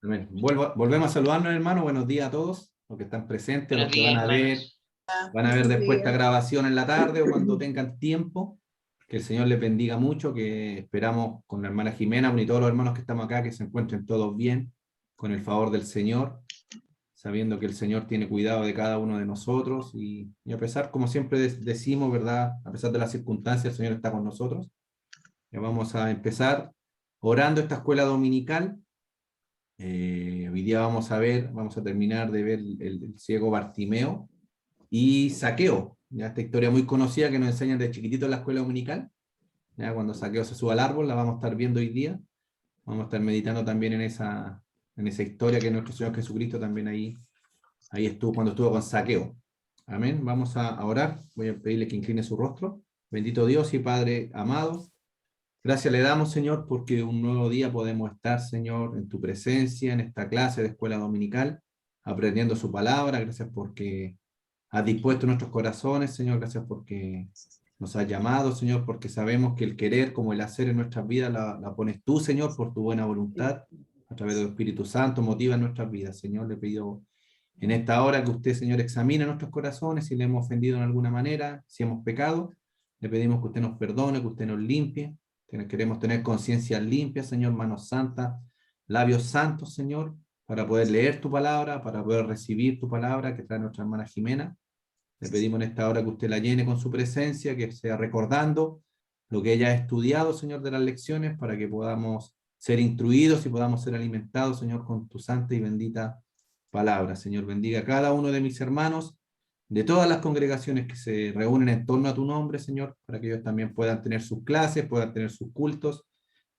Amén. Volvemos a saludarnos, hermano. Buenos días a todos los que están presentes, los que van a ver después esta grabación en la tarde o cuando tengan tiempo. Que el Señor les bendiga mucho, que esperamos con la hermana Jimena y todos los hermanos que estamos acá que se encuentren todos bien, con el favor del Señor, sabiendo que el Señor tiene cuidado de cada uno de nosotros y a pesar, como siempre decimos, ¿verdad? A pesar de las circunstancias, el Señor está con nosotros. Ya vamos a empezar orando esta escuela dominical. Hoy día vamos a terminar de ver el ciego Bartimeo y Zaqueo. Ya esta historia muy conocida que nos enseñan de chiquitito en la escuela dominical. Ya cuando Zaqueo se sube al árbol, la vamos a estar viendo hoy día. Vamos a estar meditando también en esa historia que nuestro Señor Jesucristo también ahí estuvo cuando estuvo con Zaqueo. Amén. Vamos a orar. Voy a pedirle que incline su rostro. Bendito Dios y Padre amado. Gracias le damos, Señor, porque un nuevo día podemos estar, Señor, en tu presencia, en esta clase de escuela dominical, aprendiendo su palabra. Gracias porque has dispuesto nuestros corazones, Señor. Gracias porque nos has llamado, Señor, porque sabemos que el querer como el hacer en nuestras vidas la pones tú, Señor, por tu buena voluntad, a través del Espíritu Santo, motiva en nuestras vidas, Señor. Le pido en esta hora que usted, Señor, examine nuestros corazones, si le hemos ofendido en alguna manera, si hemos pecado. Le pedimos que usted nos perdone, que usted nos limpie. Queremos tener conciencia limpia, Señor, manos santas, labios santos, Señor, para poder leer tu palabra, para poder recibir tu palabra que trae nuestra hermana Jimena. Le pedimos en esta hora que usted la llene con su presencia, que sea recordando lo que ella ha estudiado, Señor, de las lecciones, para que podamos ser instruidos y podamos ser alimentados, Señor, con tu santa y bendita palabra. Señor, bendiga a cada uno de mis hermanos, de todas las congregaciones que se reúnen en torno a tu nombre, Señor, para que ellos también puedan tener sus clases, puedan tener sus cultos.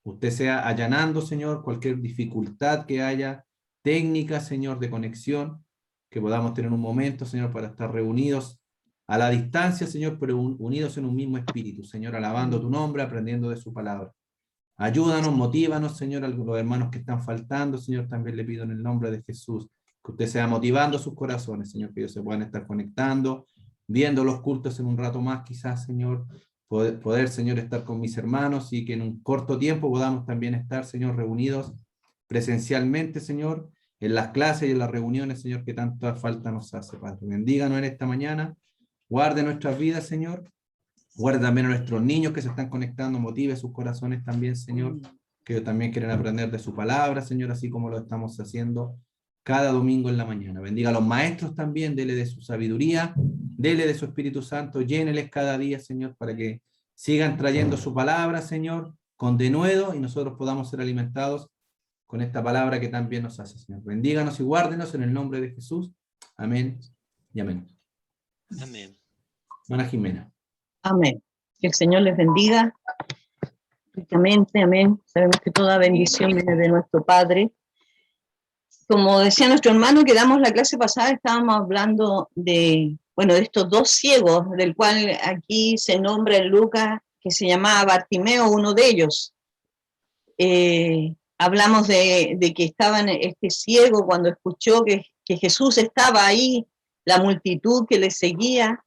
Usted sea allanando, Señor, cualquier dificultad que haya, técnica, Señor, de conexión, que podamos tener un momento, Señor, para estar reunidos a la distancia, Señor, pero unidos en un mismo espíritu, Señor, alabando tu nombre, aprendiendo de su palabra. Ayúdanos, motívanos, Señor, a los hermanos que están faltando, Señor, también le pido en el nombre de Jesús, que usted sea motivando sus corazones, Señor, que ellos se puedan estar conectando, viendo los cultos en un rato más, quizás, Señor, poder, Señor, estar con mis hermanos y que en un corto tiempo podamos también estar, Señor, reunidos presencialmente, Señor, en las clases y en las reuniones, Señor, que tanta falta nos hace, Padre. Bendíganos en esta mañana, guarde nuestras vidas, Señor, guarde también a nuestros niños que se están conectando, motive sus corazones también, Señor, que ellos también quieren aprender de su palabra, Señor, así como lo estamos haciendo cada domingo en la mañana. Bendiga a los maestros también, dele de su sabiduría, dele de su Espíritu Santo, lléneles cada día, Señor, para que sigan trayendo su palabra, Señor, con denuedo y nosotros podamos ser alimentados con esta palabra que tan bien nos hace, Señor. Bendíganos y guárdenos en el nombre de Jesús. Amén y amén. Amén. Hermana Jimena. Amén. Que el Señor les bendiga ricamente, amén. Sabemos que toda bendición viene de nuestro Padre. Como decía nuestro hermano que damos la clase pasada, estábamos hablando de estos dos ciegos, del cual aquí se nombra en Lucas, que se llamaba Bartimeo, uno de ellos. Hablamos de que estaba este ciego cuando escuchó que Jesús estaba ahí, la multitud que le seguía.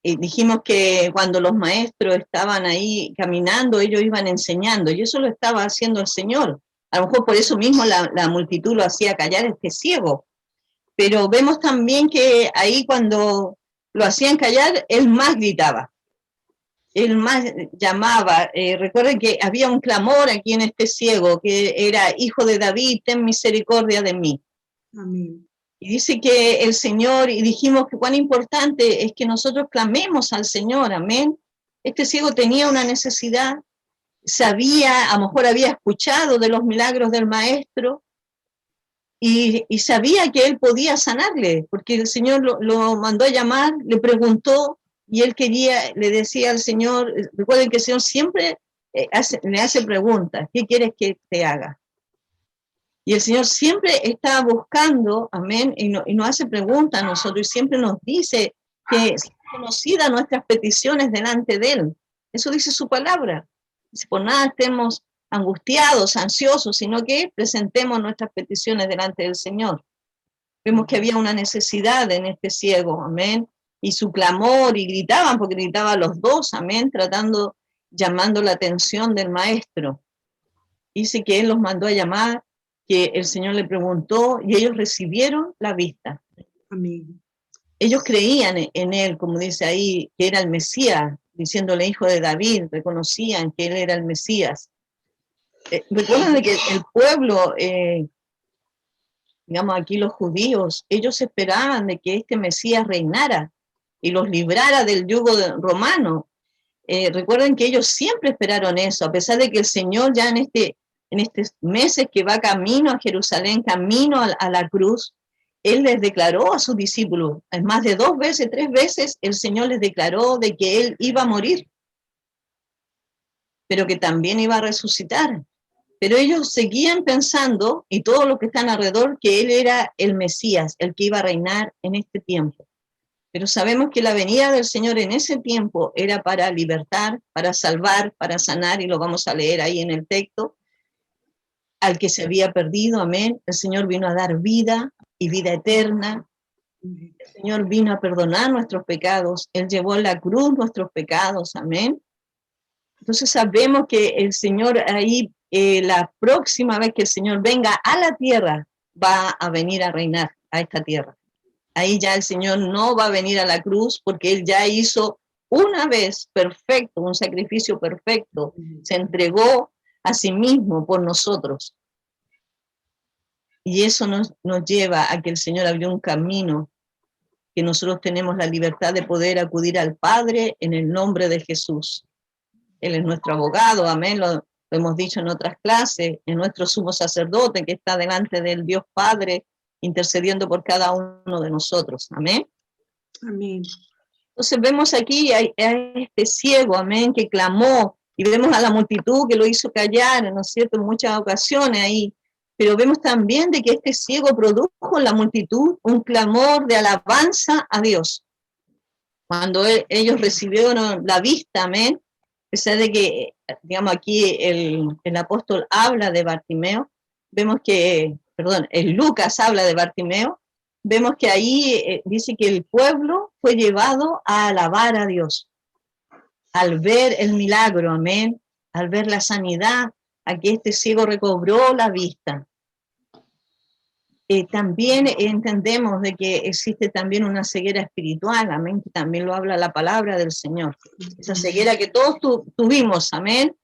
Dijimos que cuando los maestros estaban ahí caminando, ellos iban enseñando, y eso lo estaba haciendo el Señor. A lo mejor por eso mismo la multitud lo hacía callar este ciego. Pero vemos también que ahí cuando lo hacían callar, él más gritaba, él más llamaba. Recuerden que había un clamor aquí en este ciego, que era: Hijo de David, ten misericordia de mí. Amén. Y dice que el Señor, y dijimos que cuán importante es que nosotros clamemos al Señor, amén. Este ciego tenía una necesidad, sabía, a lo mejor había escuchado de los milagros del Maestro, y sabía que él podía sanarle, porque el Señor lo mandó a llamar, le preguntó, y él le decía al Señor. Recuerden que el Señor siempre le hace preguntas: ¿qué quieres que te haga? Y el Señor siempre está buscando, amén, y nos hace preguntas a nosotros, y siempre nos dice que sean conocidas nuestras peticiones delante de Él. Eso dice su palabra. Dice: por nada estemos angustiados, ansiosos, sino que presentemos nuestras peticiones delante del Señor. Vemos que había una necesidad en este ciego, amén, y su clamor, y gritaban, porque gritaban los dos, amén, llamando la atención del Maestro. Dice que Él los mandó a llamar, que el Señor le preguntó y ellos recibieron la vista. Amén. Ellos creían en él, como dice ahí, que era el Mesías, diciéndole hijo de David, reconocían que él era el Mesías. Recuerdan que el pueblo, digamos aquí los judíos, ellos esperaban de que este Mesías reinara y los librara del yugo romano. Recuerden que ellos siempre esperaron eso, a pesar de que el Señor ya en estos meses que va camino a Jerusalén, camino a la cruz, Él les declaró a sus discípulos, más de 2 veces, 3 veces, el Señor les declaró de que Él iba a morir, pero que también iba a resucitar. Pero ellos seguían pensando, y todos los que están alrededor, que Él era el Mesías, el que iba a reinar en este tiempo. Pero sabemos que la venida del Señor en ese tiempo era para libertar, para salvar, para sanar, y lo vamos a leer ahí en el texto, al que se había perdido, amén. El Señor vino a dar vida y vida eterna. El Señor vino a perdonar nuestros pecados. Él llevó en la cruz nuestros pecados, amén. Entonces sabemos que el Señor ahí, la próxima vez que el Señor venga a la tierra, va a venir a reinar a esta tierra. Ahí ya el Señor no va a venir a la cruz porque Él ya hizo una vez perfecto, un sacrificio perfecto. Se entregó a sí mismo por nosotros. Y eso nos lleva a que el Señor abrió un camino, que nosotros tenemos la libertad de poder acudir al Padre en el nombre de Jesús. Él es nuestro abogado, amén, lo hemos dicho en otras clases, es nuestro sumo sacerdote que está delante del Dios Padre, intercediendo por cada uno de nosotros, amén. Amén. Entonces vemos aquí a este ciego, amén, que clamó, y vemos a la multitud que lo hizo callar, ¿no es cierto?, en muchas ocasiones ahí, pero vemos también de que este ciego produjo en la multitud un clamor de alabanza a Dios. Cuando ellos recibieron la vista, amén, a pesar de que, digamos, aquí el apóstol habla de Bartimeo, vemos que, el Lucas habla de Bartimeo, vemos que ahí dice que el pueblo fue llevado a alabar a Dios, al ver el milagro, amén, al ver la sanidad, a que este ciego recobró la vista. También entendemos de que existe también una ceguera espiritual, amén, que también lo habla la palabra del Señor. Esa ceguera que todos tuvimos, amén,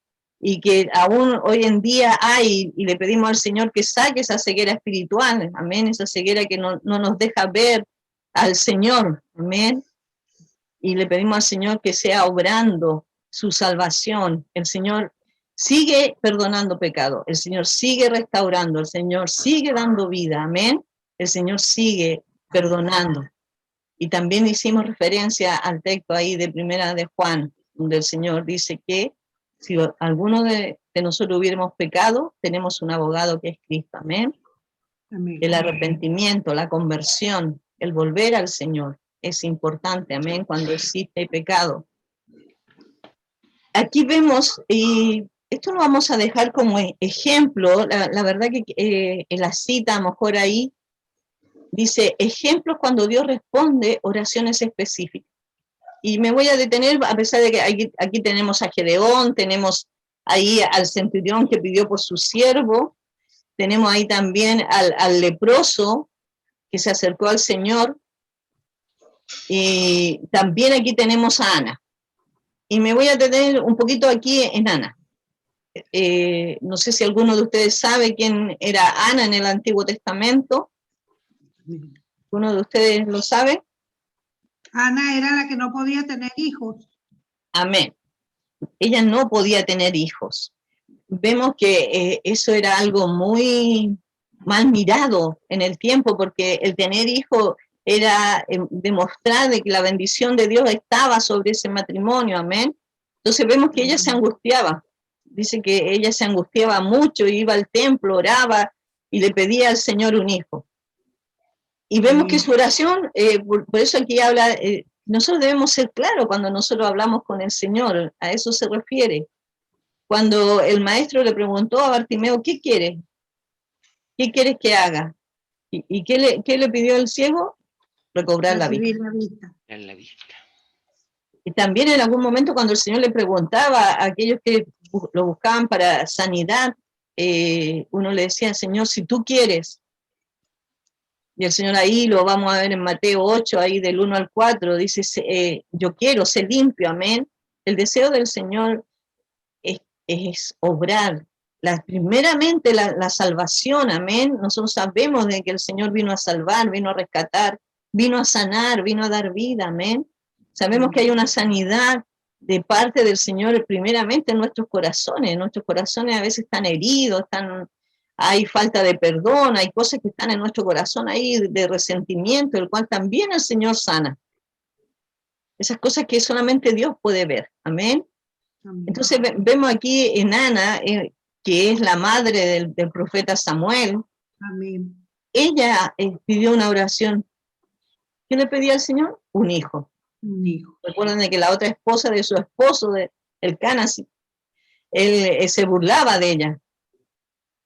y que aún hoy en día hay, y le pedimos al Señor que saque esa ceguera espiritual, amén, esa ceguera que no nos deja ver al Señor, amén, y le pedimos al Señor que sea obrando su salvación. El Señor sigue perdonando pecado, el Señor sigue restaurando, el Señor sigue dando vida, amén, el Señor sigue perdonando. Y también hicimos referencia al texto ahí de Primera de Juan, donde el Señor dice que si alguno de nosotros hubiéramos pecado, tenemos un abogado que es Cristo, amén. Amén. El arrepentimiento, la conversión, el volver al Señor es importante, amén, cuando existe pecado. Aquí vemos, y esto lo vamos a dejar como ejemplo, la verdad que en la cita, a lo mejor ahí, dice, ejemplos cuando Dios responde oraciones específicas. Y me voy a detener, a pesar de que aquí tenemos a Gedeón, tenemos ahí al centurión que pidió por su siervo, tenemos ahí también al leproso que se acercó al Señor, y también aquí tenemos a Ana. Y me voy a detener un poquito aquí en Ana. No sé si alguno de ustedes sabe quién era Ana en el Antiguo Testamento. ¿Uno de ustedes lo sabe? Ana era la que no podía tener hijos. Amén. Ella no podía tener hijos. Vemos que eso era algo muy mal mirado en el tiempo, porque el tener hijos era demostrar de que la bendición de Dios estaba sobre ese matrimonio, amén. Entonces vemos que ella se angustiaba. Dice que ella se angustiaba mucho, iba al templo, oraba y le pedía al Señor un hijo. Y vemos que su oración, por eso aquí habla, nosotros debemos ser claros cuando nosotros hablamos con el Señor, a eso se refiere. Cuando el maestro le preguntó a Bartimeo, ¿qué quieres? ¿Qué quieres que haga? ¿Y qué le pidió el ciego? Recobrar la vista. Y también en algún momento cuando el Señor le preguntaba a aquellos que lo buscaban para sanidad, uno le decía, Señor, si tú quieres, y el Señor ahí lo vamos a ver en Mateo 8, ahí del 1 al 4, dice, yo quiero ser limpio, amén. El deseo del Señor es obrar, primeramente la salvación, amén. Nosotros sabemos de que el Señor vino a salvar, vino a rescatar, vino a sanar, vino a dar vida, amén. Sabemos que hay una sanidad de parte del Señor primeramente en nuestros corazones a veces están heridos, hay falta de perdón, hay cosas que están en nuestro corazón ahí de resentimiento, el cual también el Señor sana. Esas cosas que solamente Dios puede ver, amén. Entonces vemos aquí en Ana, que es la madre del profeta Samuel. Amén. Ella pidió una oración. ¿Qué le pedía al Señor? Un hijo. Un hijo. Recuerden de que la otra esposa de su esposo, Elcana, él se burlaba de ella.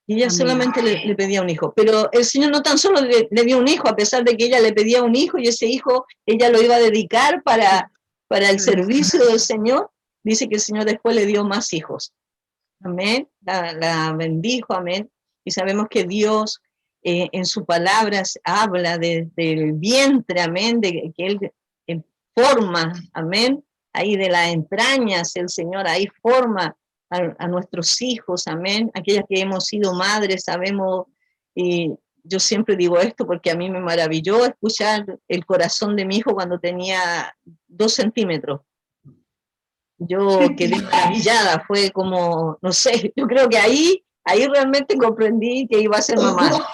Y ella solamente le pedía un hijo. Pero el Señor no tan solo le dio un hijo, a pesar de que ella le pedía un hijo, y ese hijo ella lo iba a dedicar para el servicio del Señor. Dice que el Señor después le dio más hijos. Amén. La bendijo, amén. Y sabemos que Dios en sus palabras habla del vientre, amén, de que Él forma, amén. Ahí de las entrañas, el Señor ahí forma a nuestros hijos, amén. Aquellas que hemos sido madres, sabemos, y yo siempre digo esto porque a mí me maravilló escuchar el corazón de mi hijo cuando tenía 2 centímetros. Yo quedé maravillada, fue como, no sé, yo creo que ahí realmente comprendí que iba a ser mamá.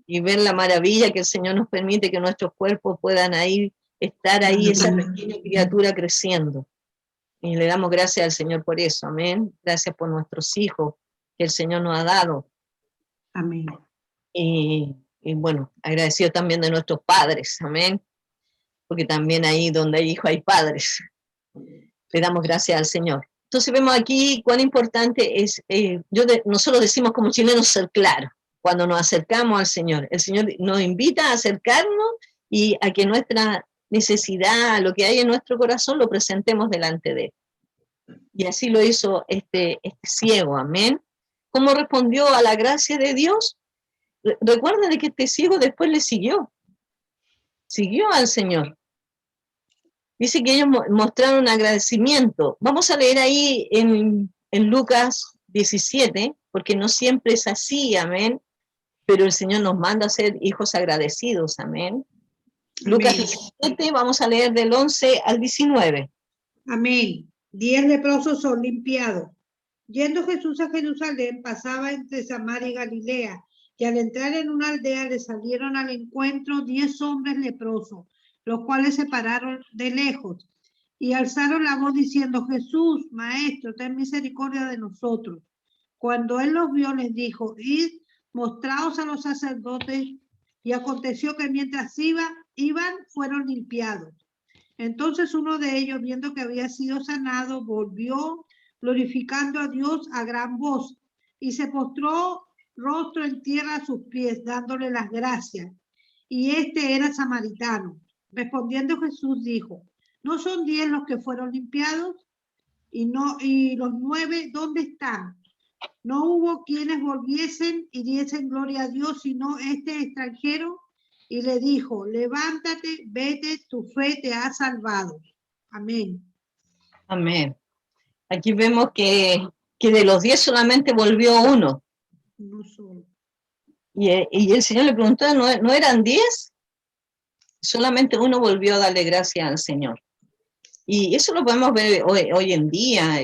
Y ver la maravilla que el Señor nos permite que nuestros cuerpos puedan ahí estar ahí, esa pequeña criatura creciendo. Y le damos gracias al Señor por eso, amén. Gracias por nuestros hijos que el Señor nos ha dado. Amén. Y bueno, agradecido también de nuestros padres, amén. Porque también ahí donde hay hijos hay padres. Le damos gracias al Señor. Entonces vemos aquí cuán importante es, nosotros decimos como chilenos ser claros cuando nos acercamos al Señor. El Señor nos invita a acercarnos y a que nuestra necesidad, lo que hay en nuestro corazón, lo presentemos delante de Él. Y así lo hizo este ciego, amén. ¿Cómo respondió a la gracia de Dios? Recuerda de que este ciego después le siguió al Señor. Dice que ellos mostraron agradecimiento. Vamos a leer ahí en Lucas 17, porque no siempre es así, amén. Pero el Señor nos manda a ser hijos agradecidos, amén. Lucas 17, vamos a leer del 11 al 19. Amén. 10 leprosos son limpiados. Yendo Jesús a Jerusalén, pasaba entre Samaria y Galilea, y al entrar en una aldea le salieron al encuentro 10 hombres leprosos, los cuales se pararon de lejos y alzaron la voz diciendo: Jesús, Maestro, ten misericordia de nosotros. Cuando él los vio, les dijo: id, mostraos a los sacerdotes. Y aconteció que mientras iban, fueron limpiados. Entonces uno de ellos, viendo que había sido sanado, volvió glorificando a Dios a gran voz, y se postró rostro en tierra a sus pies, dándole las gracias. Y este era samaritano. Respondiendo Jesús dijo: ¿no son 10 los que fueron limpiados? Y los 9, ¿dónde están? No hubo quienes volviesen y diesen gloria a Dios, sino este extranjero. Y le dijo: levántate, vete, tu fe te ha salvado. Amén. Amén. Aquí vemos que de los 10 solamente volvió uno. No solo. Y el Señor le preguntó: ¿no eran 10? Solamente uno volvió a darle gracias al Señor. Y eso lo podemos ver hoy en día.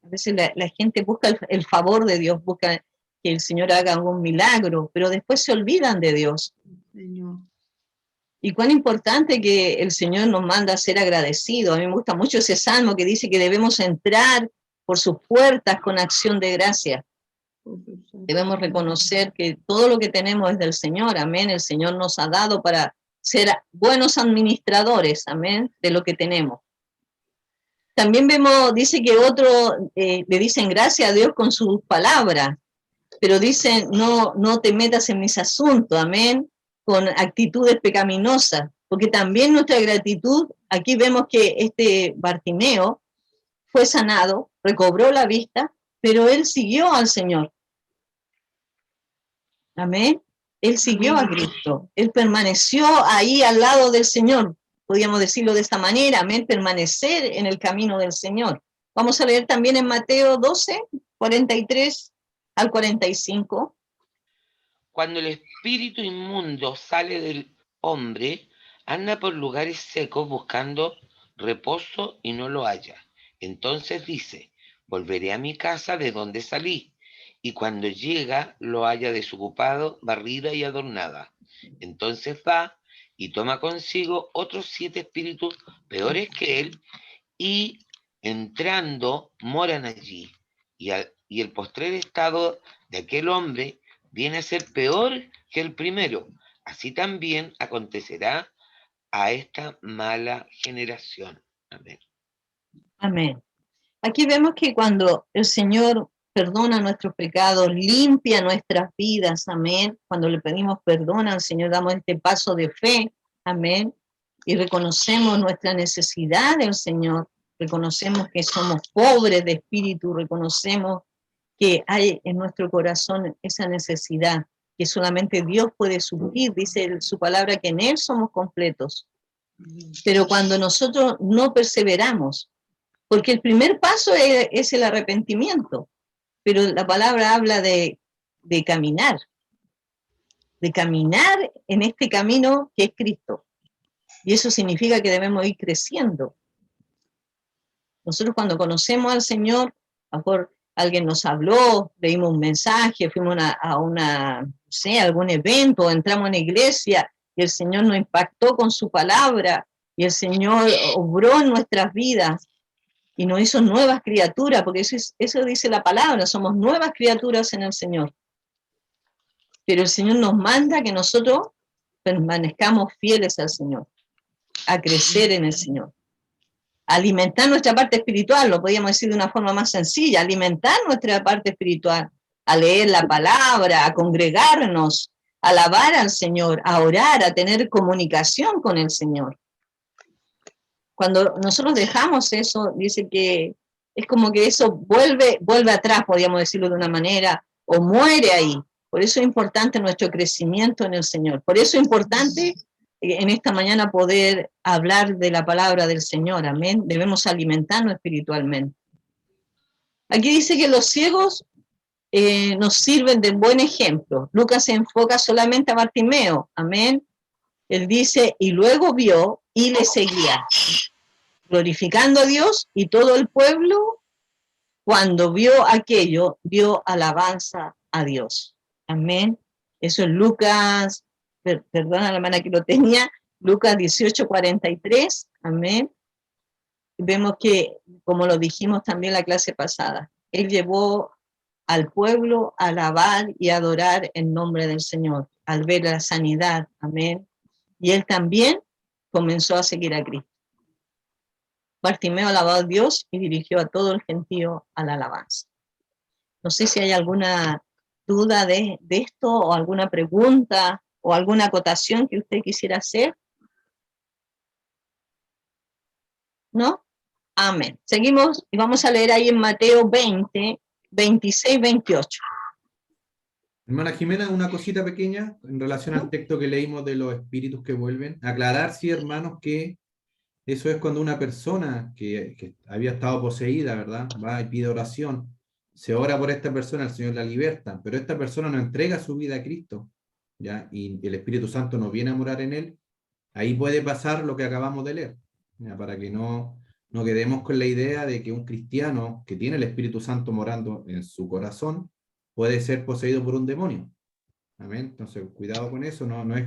A veces la gente busca el favor de Dios, busca que el Señor haga algún milagro, pero después se olvidan de Dios. Señor. Y cuán importante que el Señor nos manda a ser agradecidos. A mí me gusta mucho ese salmo que dice que debemos entrar por sus puertas con acción de gracia. Debemos reconocer que todo lo que tenemos es del Señor, amén. El Señor nos ha dado para ser buenos administradores, amén, de lo que tenemos. También vemos, dice que otro le dicen gracias a Dios con sus palabras, pero dicen no te metas en mis asuntos, amén, con actitudes pecaminosas, porque también nuestra gratitud, aquí vemos que este Bartimeo fue sanado, recobró la vista, pero él siguió al Señor. Amén. Él siguió a Cristo. Él permaneció ahí al lado del Señor. Podríamos decirlo de esta manera. Amén. Permanecer en el camino del Señor. Vamos a leer también en Mateo 12, 43 al 45. Cuando el espíritu inmundo sale del hombre, anda por lugares secos buscando reposo y no lo halla. Entonces dice: volveré a mi casa de donde salí. Y cuando llega, lo halla desocupado, barrida y adornada. Entonces va y toma consigo otros 7 espíritus peores que él, y entrando moran allí. Y el postrer estado de aquel hombre viene a ser peor que el primero. Así también acontecerá a esta mala generación. Amén. Amén. Aquí vemos que cuando el Señor perdona nuestros pecados, limpia nuestras vidas, amén. Cuando le pedimos perdón al Señor, damos este paso de fe, amén. Y reconocemos nuestra necesidad del Señor, reconocemos que somos pobres de espíritu, reconocemos que hay en nuestro corazón esa necesidad que solamente Dios puede suplir. Dice su palabra que en Él somos completos. Pero cuando nosotros no perseveramos, porque el primer paso es el arrepentimiento, pero la palabra habla de caminar en este camino que es Cristo. Y eso significa que debemos ir creciendo. Nosotros cuando conocemos al Señor, a lo mejor alguien nos habló, leímos un mensaje, fuimos a algún evento, entramos en la iglesia y el Señor nos impactó con su palabra y el Señor obró en nuestras vidas y nos hizo nuevas criaturas, porque eso dice la palabra, somos nuevas criaturas en el Señor. Pero el Señor nos manda que nosotros permanezcamos fieles al Señor, a crecer en el Señor. Alimentar nuestra parte espiritual, lo podríamos decir de una forma más sencilla, alimentar nuestra parte espiritual, a leer la palabra, a congregarnos, a alabar al Señor, a orar, a tener comunicación con el Señor. Cuando nosotros dejamos eso, dice que es como que eso vuelve atrás, podríamos decirlo de una manera, o muere ahí. Por eso es importante nuestro crecimiento en el Señor. Por eso es importante en esta mañana poder hablar de la palabra del Señor, amén. Debemos alimentarnos espiritualmente. Aquí dice que los ciegos nos sirven de buen ejemplo. Lucas se enfoca solamente a Bartimeo, amén. Él dice, y luego vio y le seguía, glorificando a Dios, y todo el pueblo, cuando vio aquello, dio alabanza a Dios. Amén. Eso es Lucas, perdona la hermana que lo tenía, Lucas 18:43, amén. Vemos que, como lo dijimos también en la clase pasada, Él llevó al pueblo a alabar y adorar el nombre del Señor, al ver la sanidad, amén. Y Él también comenzó a seguir a Cristo. Bartimeo alabó a Dios y dirigió a todo el gentío a la alabanza. No sé si hay alguna duda de esto o alguna pregunta o alguna acotación que usted quisiera hacer. ¿No? Amén. Seguimos y vamos a leer ahí en Mateo 20, 26, 28. Hermana Jimena, una cosita pequeña en relación al texto que leímos de los espíritus que vuelven. Aclarar, sí, hermanos, que eso es cuando una persona que había estado poseída, ¿verdad? Va y pide oración, se ora por esta persona, el Señor la liberta, pero esta persona no entrega su vida a Cristo, ¿ya? Y el Espíritu Santo no viene a morar en él. Ahí puede pasar lo que acabamos de leer, ¿ya? Para que no quedemos con la idea de que un cristiano que tiene el Espíritu Santo morando en su corazón puede ser poseído por un demonio. Amén. Entonces, cuidado con eso, no es...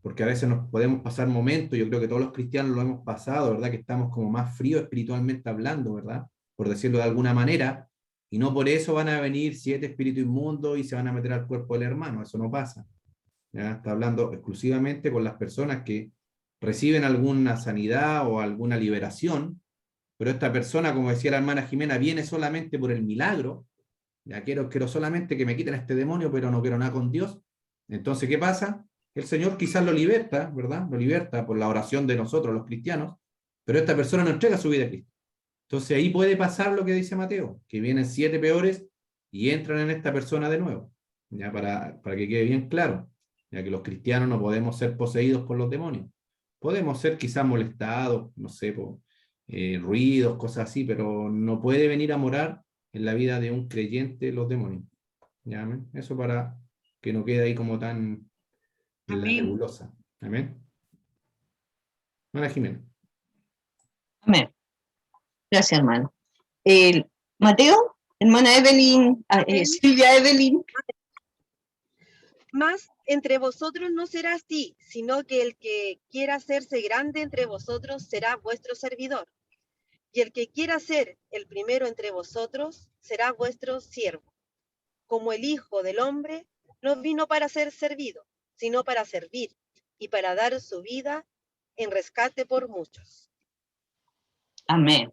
Porque a veces nos podemos pasar momentos, yo creo que todos los cristianos lo hemos pasado, ¿verdad? Que estamos como más fríos espiritualmente hablando, ¿verdad? Por decirlo de alguna manera, y no por eso van a venir 7 espíritus inmundos y se van a meter al cuerpo del hermano, eso no pasa. ¿Ya? Está hablando exclusivamente con las personas que reciben alguna sanidad o alguna liberación, pero esta persona, como decía la hermana Jimena, viene solamente por el milagro, ya quiero solamente que me quiten este demonio, pero no quiero nada con Dios. Entonces, ¿qué pasa? El Señor quizás lo liberta, ¿verdad? Lo liberta por la oración de nosotros, los cristianos, pero esta persona no entrega su vida a Cristo. Entonces ahí puede pasar lo que dice Mateo, que vienen 7 peores y entran en esta persona de nuevo. ya para que quede bien claro, ya que los cristianos no podemos ser poseídos por los demonios. Podemos ser quizás molestados, no sé, por ruidos, cosas así, pero no puede venir a morar en la vida de un creyente los demonios. ¿Ya? Amén. Eso para que no quede ahí como tan en la nebulosa. Amén. Hermana Jimena. Amén. Gracias, hermano. Mateo, hermana Evelyn, Silvia Evelyn. Mas entre vosotros no será así, sino que el que quiera hacerse grande entre vosotros será vuestro servidor. Y el que quiera ser el primero entre vosotros será vuestro siervo. Como el Hijo del Hombre no vino para ser servido, sino para servir y para dar su vida en rescate por muchos. Amén.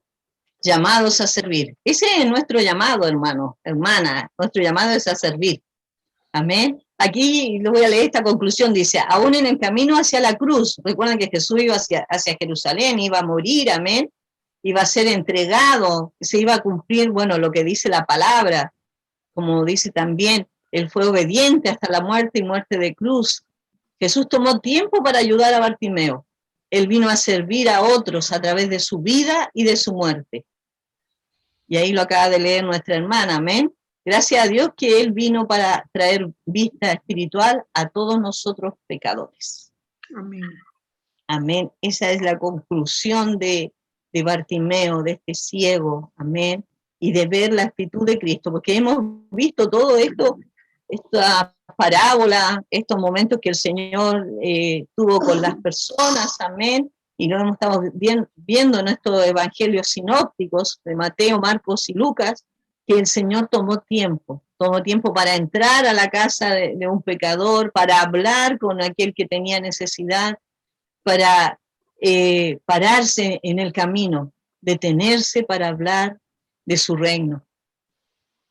Llamados a servir. Ese es nuestro llamado, hermano, hermana. Nuestro llamado es a servir. Amén. Aquí les voy a leer esta conclusión. Dice, aún en el camino hacia la cruz, recuerden que Jesús iba hacia Jerusalén, iba a morir, amén. Iba a ser entregado, se iba a cumplir, bueno, lo que dice la palabra. Como dice también, él fue obediente hasta la muerte y muerte de cruz. Jesús tomó tiempo para ayudar a Bartimeo. Él vino a servir a otros a través de su vida y de su muerte. Y ahí lo acaba de leer nuestra hermana, amén. Gracias a Dios que Él vino para traer vista espiritual a todos nosotros pecadores. Amén. Amén. Esa es la conclusión de Bartimeo, de este ciego, amén. Y de ver la actitud de Cristo, porque hemos visto todo esto, esta parábola, estos momentos que el Señor tuvo con las personas, amén. Y lo hemos estado viendo en estos evangelios sinópticos de Mateo, Marcos y Lucas, que el Señor tomó tiempo para entrar a la casa de un pecador, para hablar con aquel que tenía necesidad, para pararse en el camino, detenerse para hablar de su reino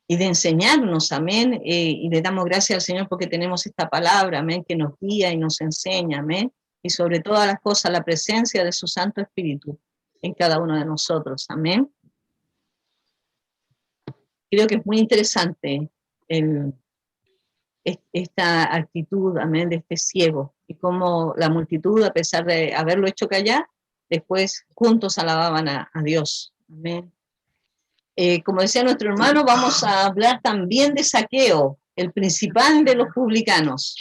y de enseñarnos, amén, y le damos gracias al Señor porque tenemos esta palabra, amén, que nos guía y nos enseña, amén, y sobre todas las cosas la presencia de su Santo Espíritu en cada uno de nosotros, amén. Creo que es muy interesante esta actitud, amén, de este ciego, y cómo la multitud, a pesar de haberlo hecho callar, después juntos alababan a Dios, amén. Como decía nuestro hermano, vamos a hablar también de Zaqueo, el principal de los publicanos.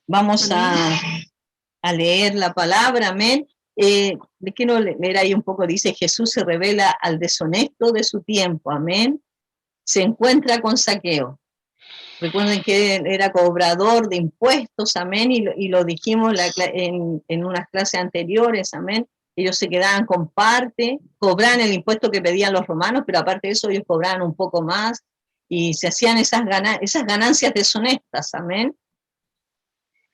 Vamos a leer la palabra, amén. Les quiero leer ahí un poco, dice, Jesús se revela al deshonesto de su tiempo, amén. Se encuentra con Zaqueo. Recuerden que él era cobrador de impuestos, amén, y lo dijimos en unas clases anteriores, amén. Ellos se quedaban con parte, cobraban el impuesto que pedían los romanos, pero aparte de eso ellos cobraban un poco más, y se hacían esas ganancias deshonestas, amén.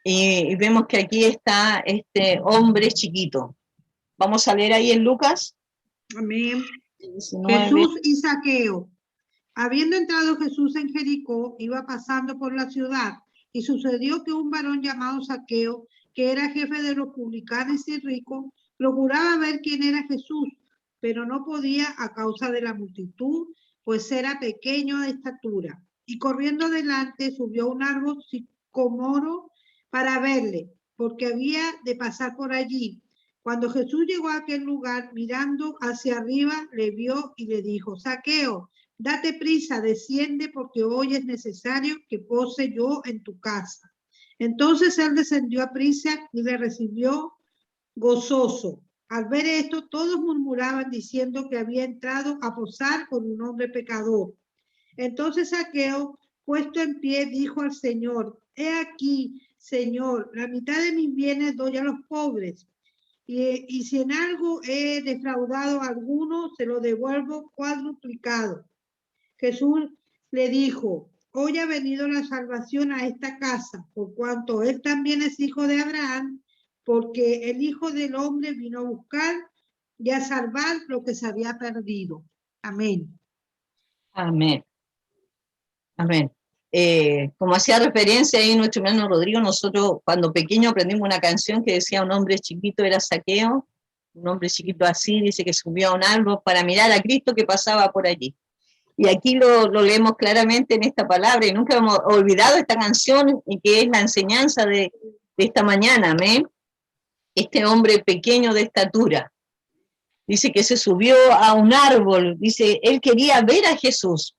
Y vemos que aquí está este hombre chiquito. Vamos a leer ahí en Lucas. Amén. 19. Jesús y Zaqueo. Habiendo entrado Jesús en Jericó, iba pasando por la ciudad, y sucedió que un varón llamado Zaqueo, que era jefe de los publicanos y ricos, procuraba ver quién era Jesús, pero no podía a causa de la multitud, pues era pequeño de estatura. Y corriendo adelante subió a un árbol sicómoro para verle, porque había de pasar por allí. Cuando Jesús llegó a aquel lugar, mirando hacia arriba, le vio y le dijo, Zaqueo, date prisa, desciende, porque hoy es necesario que pose yo en tu casa. Entonces él descendió a prisa y le recibió gozoso. Al ver esto, todos murmuraban diciendo que había entrado a posar con un hombre pecador. Entonces Zaqueo, puesto en pie, dijo al Señor, he aquí, Señor, la mitad de mis bienes doy a los pobres, y si en algo he defraudado a alguno, se lo devuelvo cuadruplicado. Jesús le dijo, hoy ha venido la salvación a esta casa, por cuanto él también es hijo de Abraham, porque el Hijo del Hombre vino a buscar y a salvar lo que se había perdido. Amén. Amén. Amén. Como hacía referencia ahí nuestro hermano Rodrigo, nosotros cuando pequeños aprendimos una canción que decía un hombre chiquito era Zaqueo, un hombre chiquito así, dice que subió a un árbol para mirar a Cristo que pasaba por allí. Y aquí lo leemos claramente en esta palabra, y nunca hemos olvidado esta canción, y que es la enseñanza de esta mañana, amén. Este hombre pequeño de estatura, dice que se subió a un árbol, dice, él quería ver a Jesús.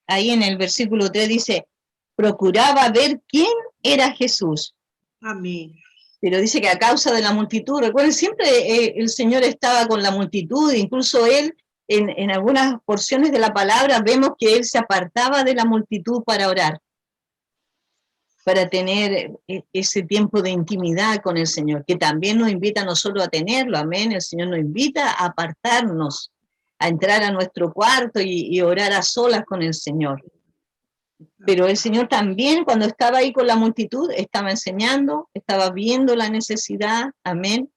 Ahí en el versículo 3 dice, procuraba ver quién era Jesús. Amén. Pero dice que a causa de la multitud, recuerden, siempre el Señor estaba con la multitud, incluso él, en algunas porciones de la palabra, vemos que él se apartaba de la multitud para orar, para tener ese tiempo de intimidad con el Señor, que también nos invita a nosotros a tenerlo, amén. El Señor nos invita a apartarnos, a entrar a nuestro cuarto y orar a solas con el Señor. Pero el Señor también, cuando estaba ahí con la multitud, estaba enseñando, estaba viendo la necesidad, amén.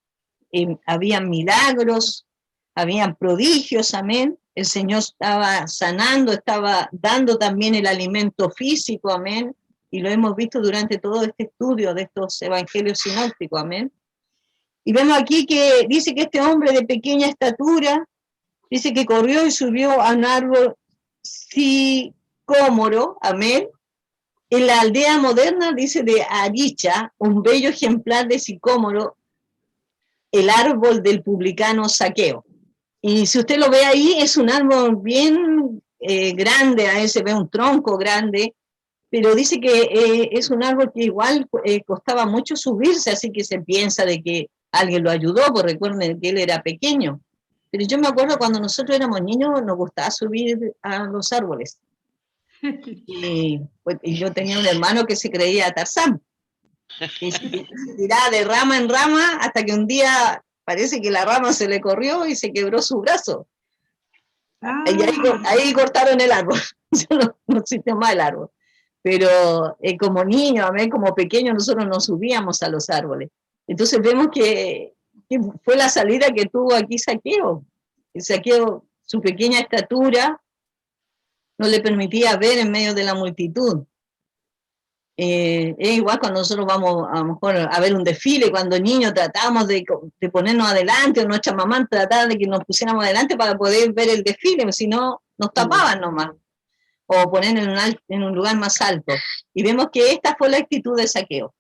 Habían milagros, habían prodigios, amén. El Señor estaba sanando, estaba dando también el alimento físico, amén. Y lo hemos visto durante todo este estudio de estos evangelios sinópticos, amén. Y vemos aquí que dice que este hombre de pequeña estatura, dice que corrió y subió a un árbol sicómoro, amén. En la aldea moderna, dice, de Aricha, un bello ejemplar de sicómoro, el árbol del publicano Zaqueo. Y si usted lo ve ahí, es un árbol bien grande, ahí se ve un tronco grande, pero dice que es un árbol que igual costaba mucho subirse, así que se piensa de que alguien lo ayudó, porque recuerden que él era pequeño. Pero yo me acuerdo cuando nosotros éramos niños, nos gustaba subir a los árboles. Y yo tenía un hermano que se creía Tarzán, y se tiraba de rama en rama hasta que un día parece que la rama se le corrió y se quebró su brazo. Y ahí cortaron el árbol, no existió más el árbol. Pero como niño, como pequeño, nosotros nos subíamos a los árboles. Entonces vemos que fue la salida que tuvo aquí Zaqueo. Zaqueo, su pequeña estatura, no le permitía ver en medio de la multitud. Es igual cuando nosotros vamos a lo mejor a ver un desfile, cuando niños tratábamos de ponernos adelante, o nuestra mamá trataba de que nos pusiéramos adelante para poder ver el desfile, si no nos tapaban nomás, o poner en un lugar más alto. Y vemos que esta fue la actitud de Zaqueo.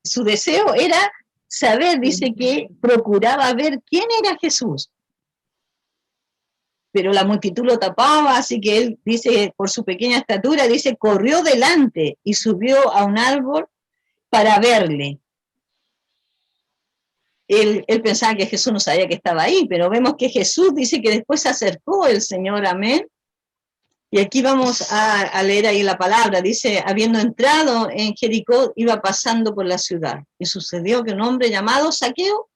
Su deseo era saber, dice que procuraba ver quién era Jesús. Pero la multitud lo tapaba, así que él, dice, por su pequeña estatura, dice, corrió delante y subió a un árbol para verle. Él pensaba que Jesús no sabía que estaba ahí, pero vemos que Jesús dice que después se acercó el Señor, amén. Y aquí vamos a leer ahí la palabra, dice, habiendo entrado en Jericó, iba pasando por la ciudad. Y sucedió que un hombre llamado Zaqueo,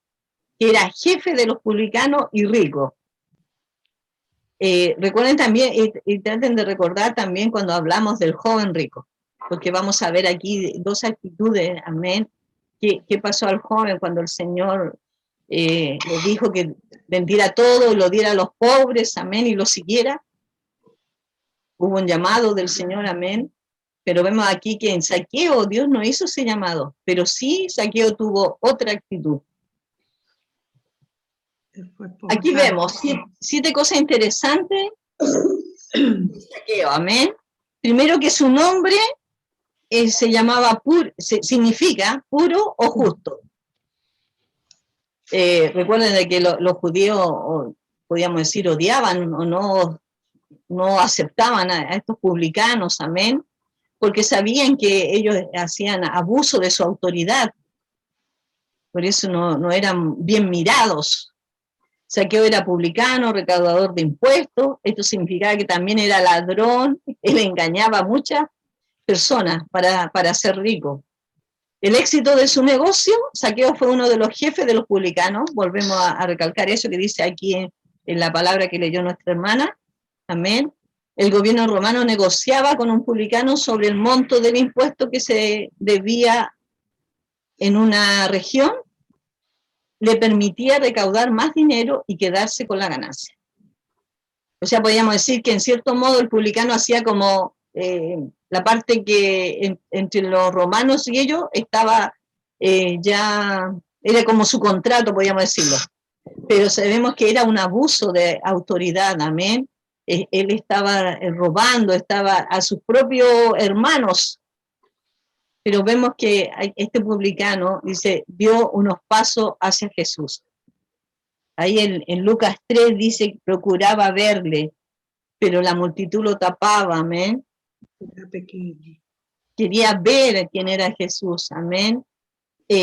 que era jefe de los publicanos y rico. Recuerden también, y traten de recordar también cuando hablamos del joven rico, porque vamos a ver aquí dos actitudes, amén. ¿Qué pasó al joven cuando el Señor le dijo que vendiera todo y lo diera a los pobres, amén, y lo siguiera? Hubo un llamado del Señor, amén, pero vemos aquí que en Zaqueo Dios no hizo ese llamado, pero sí Zaqueo tuvo otra actitud. Aquí vemos 7 cosas interesantes de Zaqueo, amén. Primero, que su nombre se llamaba significa puro o justo. Recuerden de que los judíos, podríamos decir, odiaban o no aceptaban a estos publicanos, amén, porque sabían que ellos hacían abuso de su autoridad, por eso no eran bien mirados. Zaqueo era publicano, recaudador de impuestos, esto significaba que también era ladrón, él engañaba a muchas personas para ser rico. El éxito de su negocio, Zaqueo fue uno de los jefes de los publicanos, volvemos a recalcar eso que dice aquí en la palabra que leyó nuestra hermana, amén. El gobierno romano negociaba con un publicano sobre el monto del impuesto que se debía en una región, le permitía recaudar más dinero y quedarse con la ganancia. O sea, podríamos decir que en cierto modo el publicano hacía como la parte que entre los romanos y ellos estaba ya, era como su contrato, podríamos decirlo. Pero sabemos que era un abuso de autoridad, amén. él estaba robando, estaba a sus propios hermanos. Pero vemos que este publicano, dice, dio unos pasos hacia Jesús. Ahí en Lucas 3 dice, procuraba verle, pero la multitud lo tapaba, amén. Era pequeño. Quería ver quién era Jesús, amén.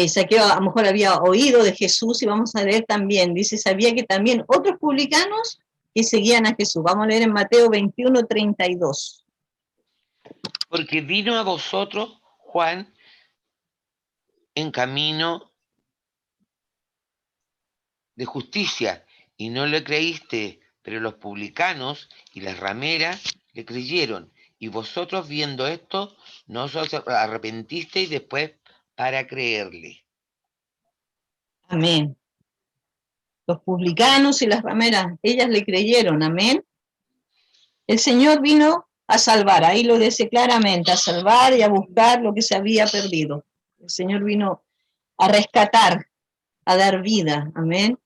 Saqueo a lo mejor había oído de Jesús, y vamos a leer también, dice, sabía que también otros publicanos que seguían a Jesús. Vamos a leer en Mateo 21:32. Porque vino a vosotros Juan en camino de justicia, y no le creíste, pero los publicanos y las rameras le creyeron, y vosotros viendo esto, no os arrepentisteis después para creerle. Amén. Los publicanos y las rameras, ellas le creyeron, amén. El Señor vino a salvar, ahí lo dice claramente, a salvar y a buscar lo que se había perdido. El Señor vino a rescatar, a dar vida, amén.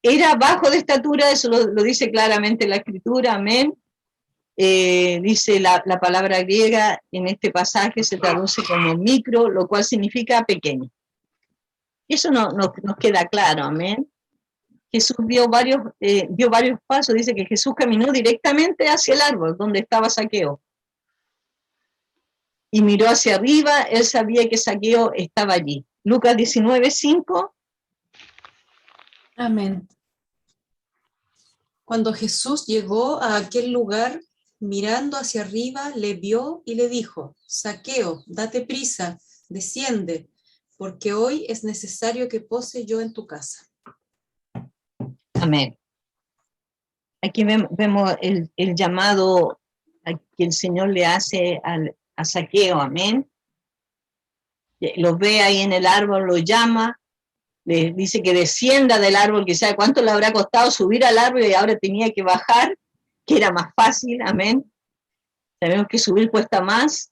Era bajo de estatura, eso lo dice claramente la Escritura, amén. Dice la palabra griega en este pasaje se traduce como micro, lo cual significa pequeño. Eso nos queda claro, amén. Jesús dio varios pasos, dice que Jesús caminó directamente hacia el árbol donde estaba Saqueo. Y miró hacia arriba, él sabía que Saqueo estaba allí. Lucas 19:5. Amén. Cuando Jesús llegó a aquel lugar, mirando hacia arriba, le vio y le dijo, Saqueo, date prisa, desciende, porque hoy es necesario que pose yo en tu casa. Amén. Aquí vemos el llamado que el Señor le hace a Saqueo, amén. Lo ve ahí en el árbol, lo llama, le dice que descienda del árbol, que sabe cuánto le habrá costado subir al árbol y ahora tenía que bajar, que era más fácil, amén. Sabemos que subir cuesta más,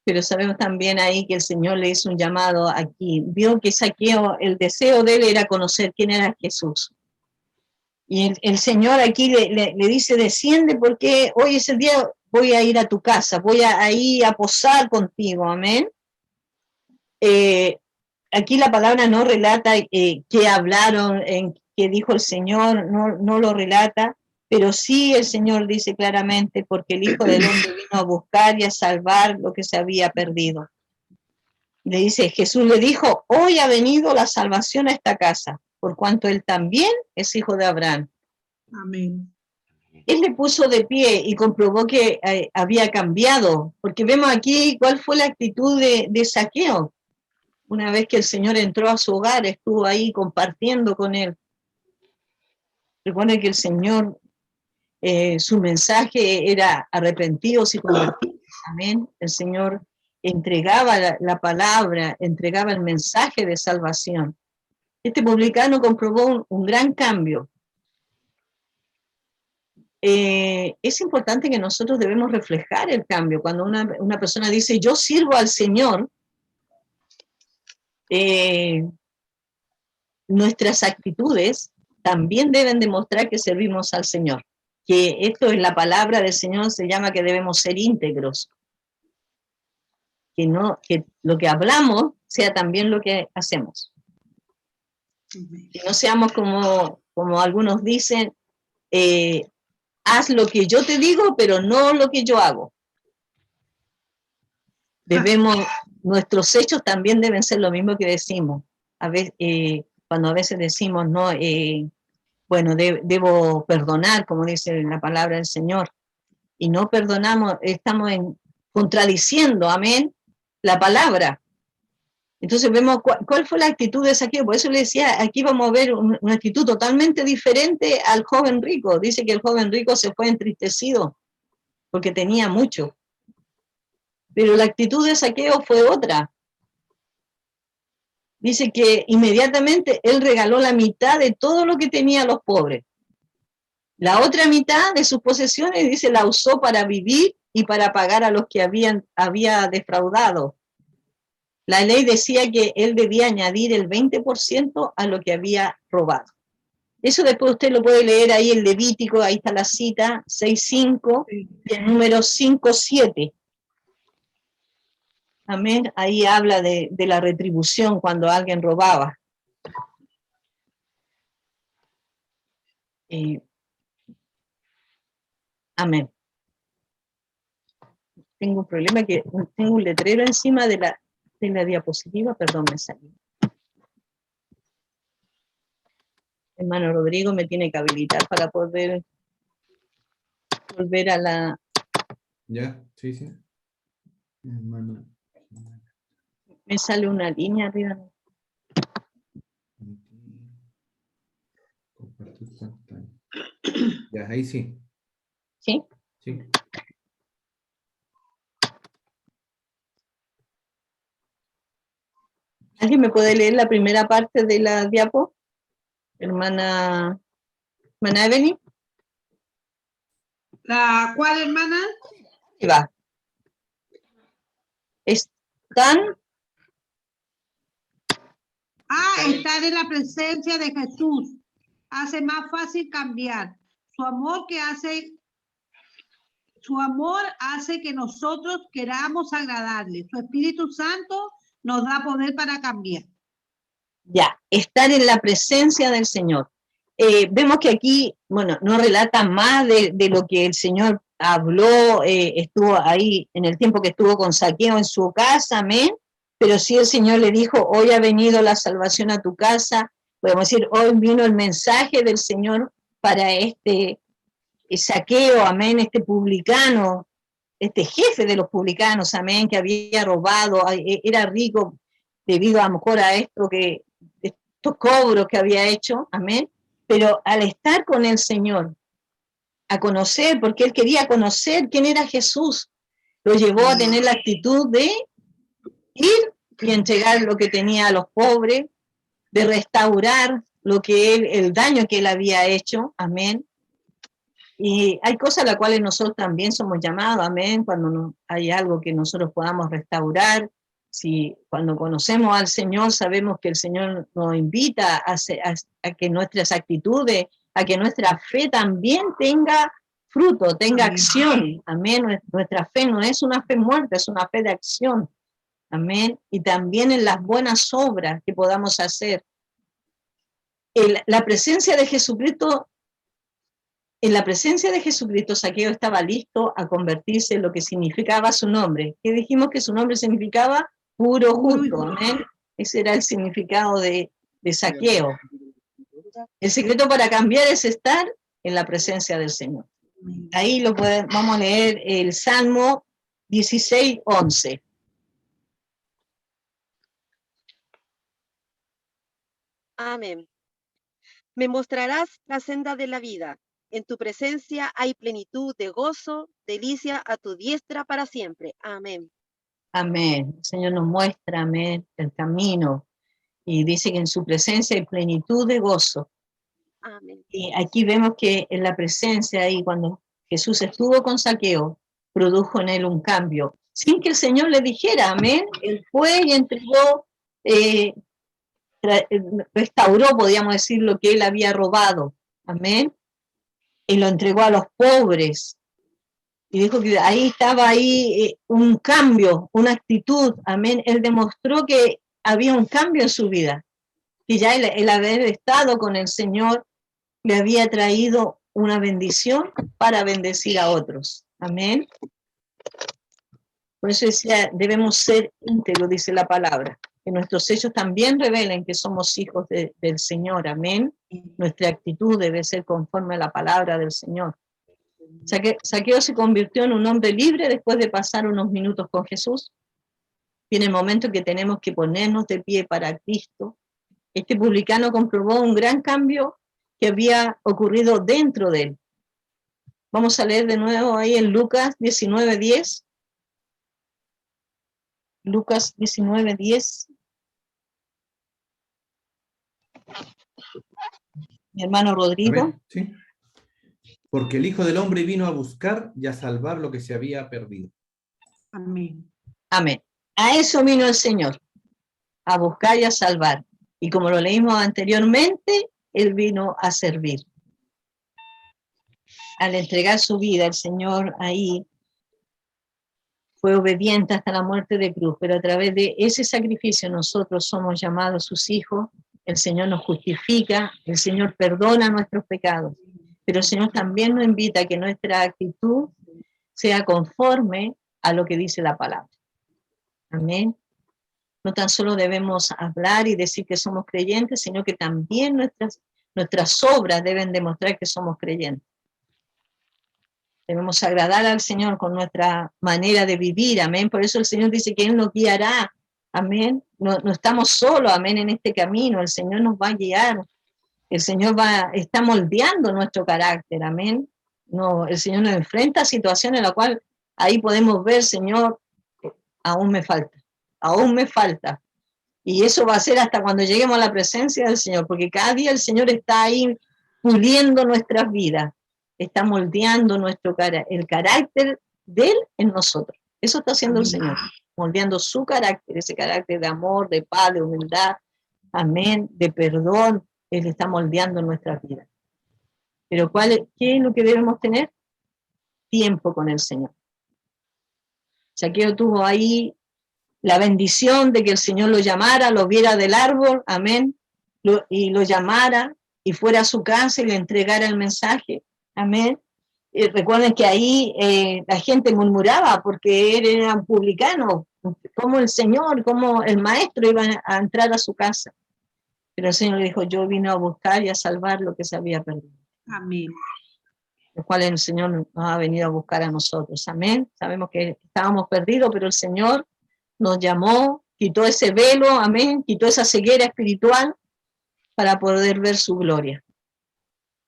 pero sabemos también ahí que el Señor le hizo un llamado aquí. Vio que Saqueo, el deseo de él era conocer quién era Jesús. Y el Señor aquí le dice, desciende porque hoy es el día, voy a ir a tu casa, voy a ir a posar contigo, amén. Aquí la palabra no relata qué hablaron, qué dijo el Señor, no lo relata, pero sí el Señor dice claramente, porque el Hijo del Hombre vino a buscar y a salvar lo que se había perdido. Le dice, Jesús le dijo, hoy ha venido la salvación a esta casa, por cuanto él también es hijo de Abraham. Amén. Él le puso de pie y comprobó que había cambiado, porque vemos aquí cuál fue la actitud de Saqueo. Una vez que el Señor entró a su hogar, estuvo ahí compartiendo con él. Recuerden que el Señor, su mensaje era arrepentidos y convertidos. Amén. El Señor entregaba la palabra, entregaba el mensaje de salvación. Este publicano comprobó un gran cambio. Es importante que nosotros debemos reflejar el cambio. Cuando una persona dice, yo sirvo al Señor, nuestras actitudes también deben demostrar que servimos al Señor. Que esto es la palabra del Señor, se llama que debemos ser íntegros. Que lo que hablamos sea también lo que hacemos. Que no seamos como algunos dicen, haz lo que yo te digo, pero no lo que yo hago. Nuestros hechos también deben ser lo mismo que decimos. Cuando a veces decimos, no, bueno, debo perdonar, como dice la palabra del Señor, y no perdonamos, estamos contradiciendo, amén, la palabra. Entonces vemos cuál fue la actitud de Saqueo. Por eso le decía, aquí vamos a ver una actitud totalmente diferente al joven rico. Dice que el joven rico se fue entristecido porque tenía mucho. Pero la actitud de Saqueo fue otra. Dice que inmediatamente él regaló la mitad de todo lo que tenía a los pobres. La otra mitad de sus posesiones, dice, la usó para vivir y para pagar a los que había defraudado. La ley decía que él debía añadir el 20% a lo que había robado. Eso después usted lo puede leer ahí en Levítico, ahí está la cita, 6:5, y el número 5:7. Amén, ahí habla de la retribución cuando alguien robaba. Amén. Tengo un problema que tengo un letrero encima de la diapositiva, perdón, me salí. Hermano Rodrigo me tiene que habilitar para poder volver a la... Ya, sí, sí. Hermano. Me sale una línea arriba. Compartir pantalla. Ya, ahí sí. ¿Sí? Sí. ¿Alguien me puede leer la primera parte de la diapo? Hermana Evelyn. ¿La cuál, hermana? Ahí va. Están... Estar en la presencia de Jesús hace más fácil cambiar. Su amor hace que nosotros queramos agradarle. Su Espíritu Santo nos da poder para cambiar. Ya, estar en la presencia del Señor. Vemos que aquí, bueno, no relata más de lo que el Señor habló, estuvo ahí en el tiempo que estuvo con Zaqueo en su casa, amén, pero sí el Señor le dijo, hoy ha venido la salvación a tu casa, podemos decir, hoy vino el mensaje del Señor para este Zaqueo, amén, este publicano, este jefe de los publicanos, amén, que había robado, era rico debido a lo mejor a estos cobros que había hecho, amén, pero al estar con el Señor, a conocer, porque él quería conocer quién era Jesús, lo llevó a tener la actitud de ir y entregar lo que tenía a los pobres, de restaurar el daño que él había hecho, amén. Y hay cosas a las cuales nosotros también somos llamados, amén, cuando hay algo que nosotros podamos restaurar. Cuando conocemos al Señor, sabemos que el Señor nos invita a que nuestras actitudes, a que nuestra fe también tenga fruto, tenga acción, amén. Nuestra fe no es una fe muerta, es una fe de acción, amén. Y también en las buenas obras que podamos hacer. La presencia de Jesucristo. En la presencia de Jesucristo, Zaqueo estaba listo a convertirse en lo que significaba su nombre. ¿Qué dijimos que su nombre significaba? Puro justo, amén. Ese era el significado de Zaqueo. El secreto para cambiar es estar en la presencia del Señor. Ahí vamos a leer el Salmo 16:11. Amén. Me mostrarás la senda de la vida. En tu presencia hay plenitud de gozo, delicia a tu diestra para siempre. Amén. Amén. El Señor nos muestra, amén, el camino. Y dice que en su presencia hay plenitud de gozo. Amén. Y aquí vemos que en la presencia ahí, cuando Jesús estuvo con Zaqueo, produjo en él un cambio. Sin que el Señor le dijera, amén, él fue y entregó, restauró, podríamos decir, lo que él había robado, amén, y lo entregó a los pobres. Y dijo que ahí estaba un cambio, una actitud, amén. Él demostró que había un cambio en su vida, que ya el haber estado con el Señor le había traído una bendición para bendecir a otros. Amén. Por eso decía, debemos ser íntegros, dice la palabra. Que nuestros hechos también revelen que somos hijos del Señor. Amén. Nuestra actitud debe ser conforme a la palabra del Señor. Zaqueo se convirtió en un hombre libre después de pasar unos minutos con Jesús. Viene el momento que tenemos que ponernos de pie para Cristo. Este publicano comprobó un gran cambio que había ocurrido dentro de él. Vamos a leer de nuevo ahí en Lucas 19:10. Lucas 19:10. Mi hermano Rodrigo. Amén. Sí. Porque el Hijo del Hombre vino a buscar y a salvar lo que se había perdido. Amén. Amén. A eso vino el Señor, a buscar y a salvar. Y como lo leímos anteriormente, Él vino a servir. Al entregar su vida, el Señor ahí fue obediente hasta la muerte de cruz, pero a través de ese sacrificio nosotros somos llamados sus hijos, el Señor nos justifica, el Señor perdona nuestros pecados, pero el Señor también nos invita a que nuestra actitud sea conforme a lo que dice la palabra. Amén. No tan solo debemos hablar y decir que somos creyentes, sino que también nuestras obras deben demostrar que somos creyentes. Debemos agradar al Señor con nuestra manera de vivir, amén. Por eso el Señor dice que Él nos guiará, amén. No estamos solos, amén, en este camino. El Señor nos va a guiar. El Señor está moldeando nuestro carácter, amén. No, el Señor nos enfrenta a situaciones en las cuales ahí podemos ver, Señor, aún me falta. Y eso va a ser hasta cuando lleguemos a la presencia del Señor, porque cada día el Señor está ahí puliendo nuestras vidas. Está moldeando el carácter de Él en nosotros. Eso está haciendo el Señor, moldeando su carácter, ese carácter de amor, de paz, de humildad, amén, de perdón. Él está moldeando nuestras vidas. Pero ¿qué es lo que debemos tener? Tiempo con el Señor. Zaqueo tuvo ahí la bendición de que el Señor lo llamara, lo viera del árbol, amén, y lo llamara, y fuera a su casa y le entregara el mensaje. Amén. Y recuerden que ahí la gente murmuraba porque él era un publicano, como el Señor, como el maestro iba a entrar a su casa. Pero el Señor le dijo, yo vine a buscar y a salvar lo que se había perdido. Amén. Lo cual el Señor nos ha venido a buscar a nosotros. Amén. Sabemos que estábamos perdidos, pero el Señor nos llamó, quitó ese velo, amén, quitó esa ceguera espiritual para poder ver su gloria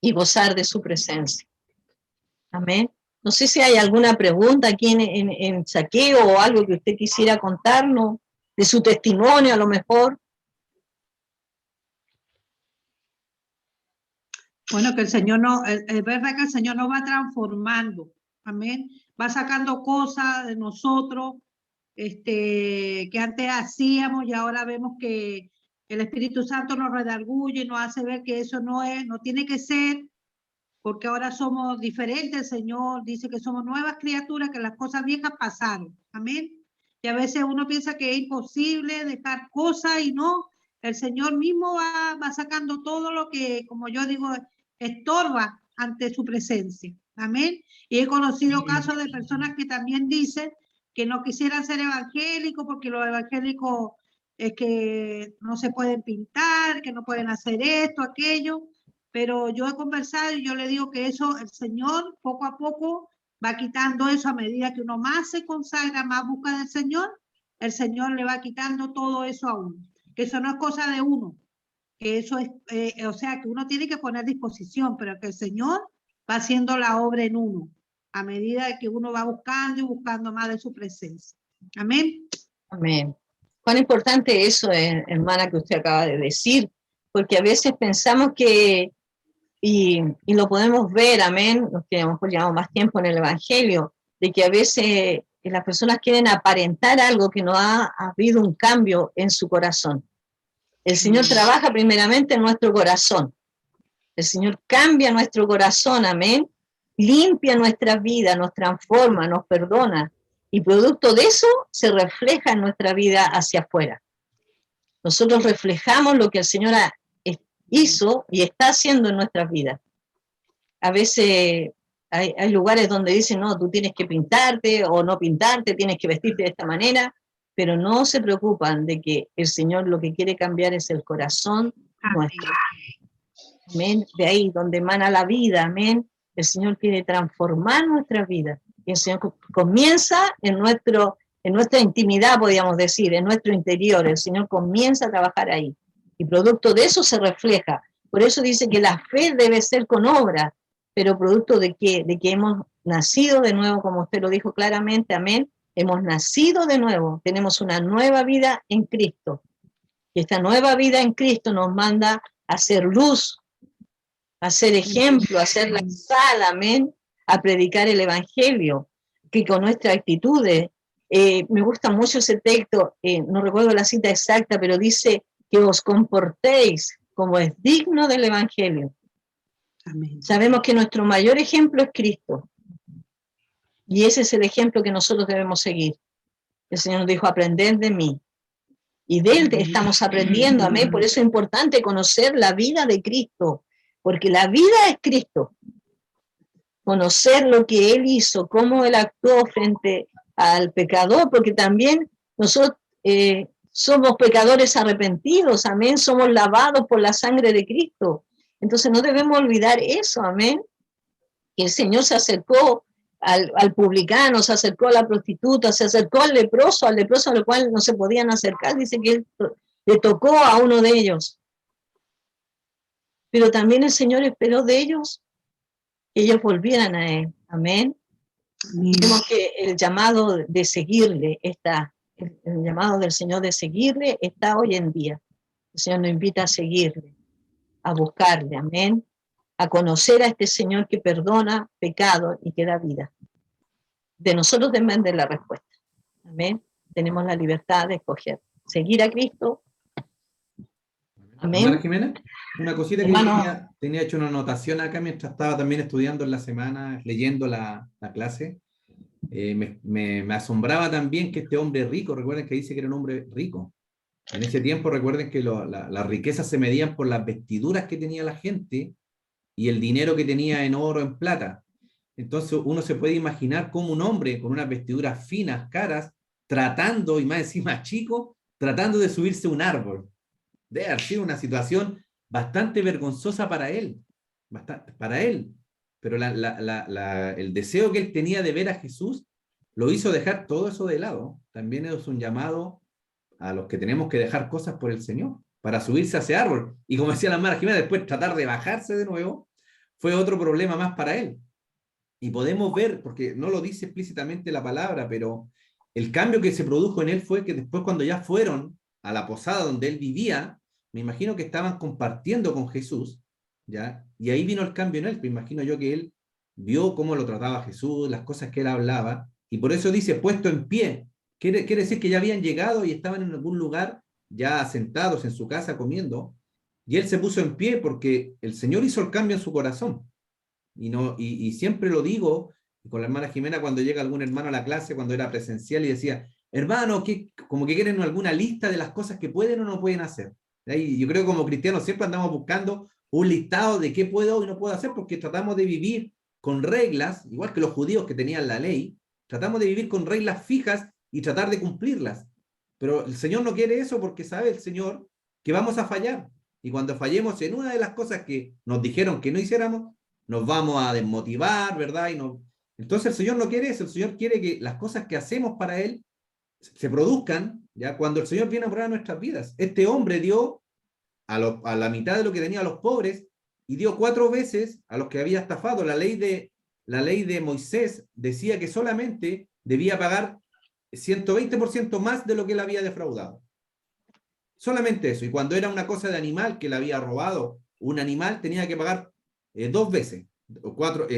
y gozar de su presencia. Amén. No sé si hay alguna pregunta aquí en Zaqueo o algo que usted quisiera contarnos, de su testimonio a lo mejor. Bueno, que el Señor es verdad que el Señor nos va transformando. Amén. Va sacando cosas de nosotros que antes hacíamos y ahora vemos que el Espíritu Santo nos redarguye y nos hace ver que eso no tiene que ser, porque ahora somos diferentes. El Señor dice que somos nuevas criaturas, que las cosas viejas pasaron. Amén. Y a veces uno piensa que es imposible dejar cosas y no. El Señor mismo va sacando todo lo que, como yo digo, estorba ante su presencia. Amén. Y he conocido casos de personas que también dicen que no quisieran ser evangélicos porque los evangélicos es que no se pueden pintar, que no pueden hacer esto, aquello. Pero yo he conversado y yo le digo que eso, el Señor poco a poco va quitando eso a medida que uno más se consagra, más busca del Señor, el Señor le va quitando todo eso a uno. Que eso no es cosa de uno, que eso es, o sea, que uno tiene que poner disposición, pero que el Señor va haciendo la obra en uno, a medida que uno va buscando y buscando más de su presencia. Amén. Amén. Cuán importante eso es, hermana, que usted acaba de decir, porque a veces pensamos que, y lo podemos ver, amén, los que a lo mejor llevamos más tiempo en el Evangelio, de que a veces las personas quieren aparentar algo que no ha habido un cambio en su corazón. El Señor trabaja primeramente en nuestro corazón. El Señor cambia nuestro corazón, amén, limpia nuestra vida, nos transforma, nos perdona, y producto de eso se refleja en nuestra vida hacia afuera. Nosotros reflejamos lo que el Señor hizo y está haciendo en nuestras vidas. A veces hay lugares donde dicen, no, tú tienes que pintarte o no pintarte, tienes que vestirte de esta manera, pero no se preocupan de que el Señor lo que quiere cambiar es el corazón nuestro. Amén. De ahí donde emana la vida, amén. El Señor quiere transformar nuestra vida. Y el Señor comienza en nuestra intimidad, podríamos decir, en nuestro interior. El Señor comienza a trabajar ahí. Y producto de eso se refleja. Por eso dice que la fe debe ser con obra, pero producto de que hemos nacido de nuevo, como usted lo dijo claramente, amén. Hemos nacido de nuevo, tenemos una nueva vida en Cristo. Y esta nueva vida en Cristo nos manda a ser luz, a ser ejemplo, a ser la sal, amén, a predicar el Evangelio, que con nuestras actitudes, me gusta mucho ese texto, no recuerdo la cita exacta, pero dice que os comportéis como es digno del Evangelio. Amén. Sabemos que nuestro mayor ejemplo es Cristo. Y ese es el ejemplo que nosotros debemos seguir. El Señor nos dijo, aprended de mí. Y de Él estamos aprendiendo, amén. Por eso es importante conocer la vida de Cristo, porque la vida es Cristo. Conocer lo que Él hizo, cómo Él actuó frente al pecador, porque también nosotros somos pecadores arrepentidos, amén. Somos lavados por la sangre de Cristo. Entonces no debemos olvidar eso, amén. Que el Señor se acercó al publicano, se acercó a la prostituta, se acercó al leproso al cual no se podían acercar, dice que él le tocó a uno de ellos. Pero también el Señor esperó de ellos que ellos volvieran a Él. Amén. Vemos que el llamado de seguirle está, el llamado del Señor de seguirle está hoy en día. El Señor nos invita a seguirle, a buscarle, amén, a conocer a este Señor que perdona pecado y que da vida. De nosotros depende la respuesta. Amén. Tenemos la libertad de escoger. Seguir a Cristo. Amén. Hermana Jimena, una cosita que yo tenía hecho una anotación acá mientras estaba también estudiando en la semana, leyendo la clase. Me asombraba también que este hombre rico, recuerden que dice que era un hombre rico. En ese tiempo recuerden que las riquezas se medían por las vestiduras que tenía la gente y el dinero que tenía en oro, en plata. Entonces uno se puede imaginar cómo un hombre con unas vestiduras finas, caras, tratando, y más encima chico, tratando de subirse a un árbol. Debe haber sido una situación bastante vergonzosa para él. Pero el deseo que él tenía de ver a Jesús lo hizo dejar todo eso de lado. También es un llamado a los que tenemos que dejar cosas por el Señor, para subirse a ese árbol. Y como decía la hermana Jimena, después tratar de bajarse de nuevo, fue otro problema más para él. Y podemos ver, porque no lo dice explícitamente la palabra, pero el cambio que se produjo en él fue que después cuando ya fueron a la posada donde él vivía, me imagino que estaban compartiendo con Jesús, ¿ya? Y ahí vino el cambio en él. Me imagino yo que él vio cómo lo trataba Jesús, las cosas que él hablaba, y por eso dice, puesto en pie. Quiere decir que ya habían llegado y estaban en algún lugar, ya sentados en su casa comiendo, y él se puso en pie porque el Señor hizo el cambio en su corazón. Y siempre lo digo, con la hermana Jimena cuando llega algún hermano a la clase, cuando era presencial, y decía, hermano, como que quieren alguna lista de las cosas que pueden o no pueden hacer. Y yo creo que como cristianos siempre andamos buscando un listado de qué puedo y no puedo hacer, porque tratamos de vivir con reglas, igual que los judíos que tenían la ley, tratamos de vivir con reglas fijas y tratar de cumplirlas. Pero el Señor no quiere eso porque sabe el Señor que vamos a fallar. Y cuando fallemos en una de las cosas que nos dijeron que no hiciéramos, nos vamos a desmotivar, ¿verdad? Entonces el Señor no quiere eso. El Señor quiere que las cosas que hacemos para Él se produzcan, ¿ya? Cuando el Señor viene a probar nuestras vidas. Este hombre dio a la mitad de lo que tenía a los pobres y dio 4 veces a los que había estafado. La ley de Moisés decía que solamente debía pagar 120% más de lo que él había defraudado. Solamente eso. Y cuando era una cosa de animal que le había robado un animal, tenía que pagar 2 veces,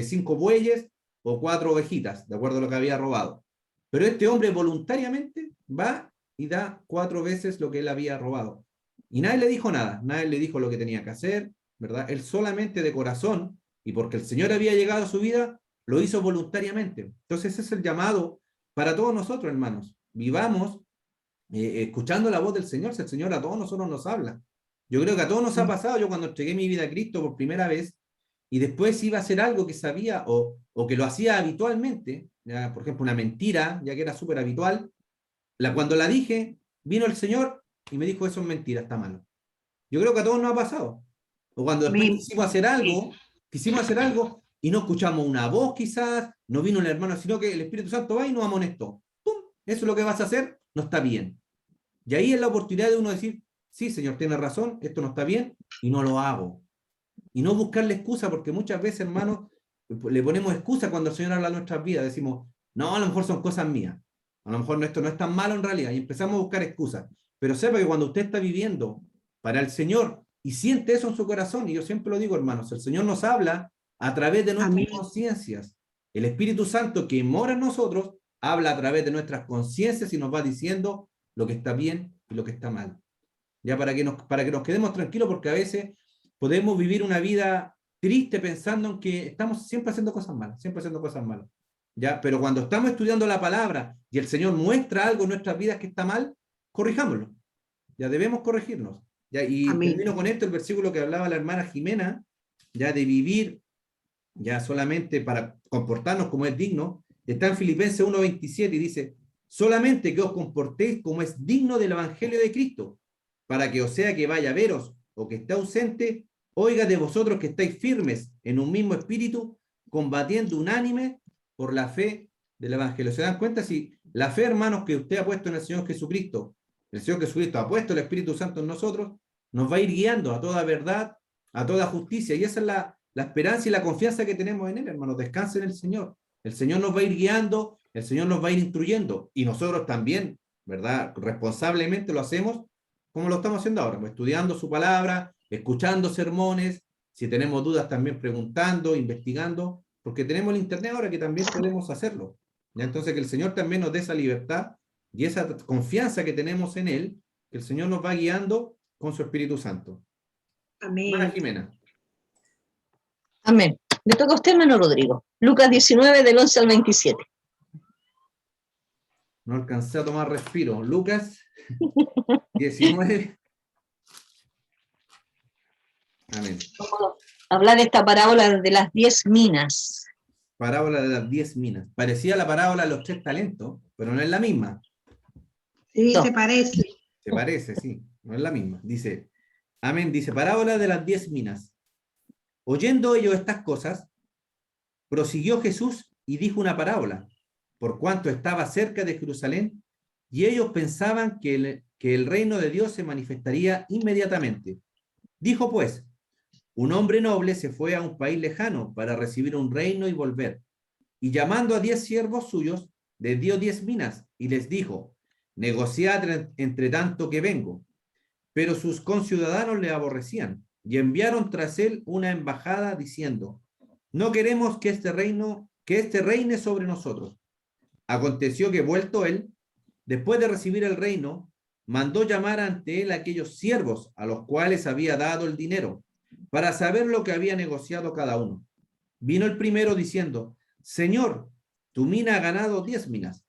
5 bueyes o 4 ovejitas, de acuerdo a lo que había robado. Pero este hombre voluntariamente va y da 4 veces lo que él había robado. Y nadie le dijo nada, nadie le dijo lo que tenía que hacer, ¿verdad? Él solamente de corazón, y porque el Señor había llegado a su vida, lo hizo voluntariamente. Entonces ese es el llamado para todos nosotros, hermanos. Vivamos escuchando la voz del Señor, si el Señor a todos nosotros nos habla. Yo creo que a todos nos ha pasado, yo cuando entregué mi vida a Cristo por primera vez, y después iba a hacer algo que sabía o que lo hacía habitualmente, ya, por ejemplo, una mentira, ya que era súper habitual, cuando la dije, vino el Señor y me dijo, eso es mentira, está malo. Yo creo que a todos nos ha pasado. O cuando después quisimos hacer algo y no escuchamos una voz quizás, no vino el hermano, sino que el Espíritu Santo va y nos amonestó. ¡Pum! Eso es lo que vas a hacer, no está bien. Y ahí es la oportunidad de uno decir, sí, Señor, tiene razón, esto no está bien, y no lo hago. Y no buscarle excusa, porque muchas veces, hermanos, le ponemos excusa cuando el Señor habla de nuestras vidas. Decimos, no, a lo mejor son cosas mías. A lo mejor esto no es tan malo en realidad. Y empezamos a buscar excusas. Pero sepa que cuando usted está viviendo para el Señor y siente eso en su corazón, y yo siempre lo digo, hermanos, el Señor nos habla a través de nuestras conciencias. El Espíritu Santo que mora en nosotros habla a través de nuestras conciencias y nos va diciendo lo que está bien y lo que está mal. ya para que nos quedemos tranquilos, porque a veces podemos vivir una vida triste pensando en que estamos siempre haciendo cosas malas, ¿ya? Pero cuando estamos estudiando la palabra y el Señor muestra algo en nuestras vidas que está mal, corrijámoslo, ya debemos corregirnos. ¿Ya? Y Amén. termino con esto, el versículo que hablaba la hermana Jimena, ya de vivir ya solamente para comportarnos como es digno, está en Filipenses 1:27 y dice, solamente que os comportéis como es digno del Evangelio de Cristo, para que o sea que vaya a veros o que esté ausente, oiga de vosotros que estáis firmes en un mismo espíritu, combatiendo unánime por la fe del Evangelio. ¿Se dan cuenta? Si la fe, hermanos, que usted ha puesto en el Señor Jesucristo, el Señor Jesucristo ha puesto el Espíritu Santo en nosotros, nos va a ir guiando a toda verdad, a toda justicia, y esa es la esperanza y la confianza que tenemos en Él, hermanos. Descansen en el Señor. El Señor nos va a ir guiando, el Señor nos va a ir instruyendo, y nosotros también, ¿verdad? Responsablemente lo hacemos como lo estamos haciendo ahora, estudiando su palabra, escuchando sermones, si tenemos dudas también preguntando, investigando, porque tenemos el internet ahora que también podemos hacerlo. ¿Ya? Entonces que el Señor también nos dé esa libertad y esa confianza que tenemos en Él, que el Señor nos va guiando con su Espíritu Santo. Amén. Hermana Jimena. Amén. Le toca a usted, hermano Rodrigo. Lucas 19, del 11 al 27. No alcancé a tomar respiro. Lucas 19. Amén. Vamos a hablar de esta parábola de las 10 minas. Parábola de las 10 minas. Parecía la parábola de los 3 talentos, pero no es la misma. Sí, No. se parece. Se parece, sí, no es la misma. Dice, amén, dice, parábola de las 10 minas. Oyendo ellos estas cosas, prosiguió Jesús y dijo una parábola, por cuanto estaba cerca de Jerusalén, y ellos pensaban que el reino de Dios se manifestaría inmediatamente. Dijo pues, un hombre noble se fue a un país lejano para recibir un reino y volver, y llamando a 10 siervos suyos, les dio 10 minas, y les dijo, negociad entre tanto que vengo. Pero sus conciudadanos le aborrecían, y enviaron tras él una embajada diciendo, no queremos que este reine sobre nosotros. Aconteció que vuelto él, después de recibir el reino, mandó llamar ante él a aquellos siervos a los cuales había dado el dinero, para saber lo que había negociado cada uno. Vino el primero diciendo, Señor, tu mina ha ganado 10 minas.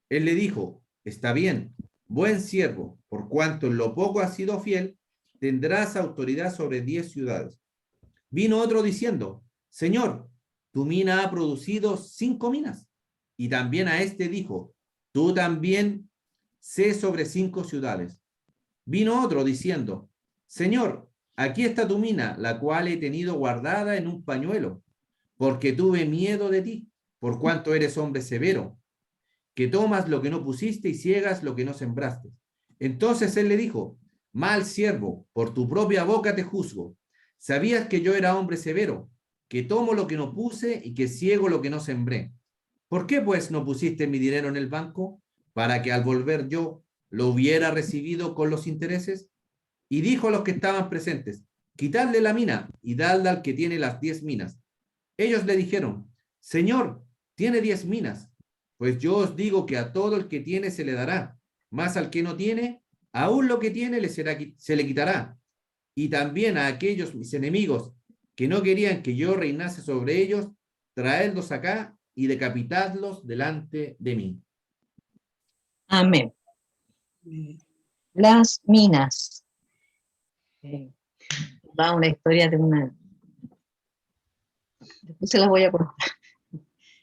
Él le dijo, está bien, buen siervo, por cuanto en lo poco has sido fiel, tendrás autoridad sobre 10 ciudades. Vino otro diciendo, Señor, tu mina ha producido 5 minas. Y también a este dijo, tú también sé sobre 5 ciudades. Vino otro diciendo, Señor, aquí está tu mina, la cual he tenido guardada en un pañuelo, porque tuve miedo de ti, por cuanto eres hombre severo, que tomas lo que no pusiste y ciegas lo que no sembraste. Entonces él le dijo, mal siervo, por tu propia boca te juzgo. ¿Sabías que yo era hombre severo, que tomo lo que no puse y que ciego lo que no sembré? ¿Por qué pues no pusiste mi dinero en el banco, para que al volver yo lo hubiera recibido con los intereses? Y dijo a los que estaban presentes, quitadle la mina y dadle al que tiene las 10 minas. Ellos le dijeron, Señor, tiene 10 minas. Pues yo os digo que a todo el que tiene se le dará, más al que no tiene, aún lo que tiene se le quitará. Y también a aquellos mis enemigos que no querían que yo reinase sobre ellos, traedlos acá y decapitadlos delante de mí. Amén. Las minas. Va una historia de una... Después se las voy a contar.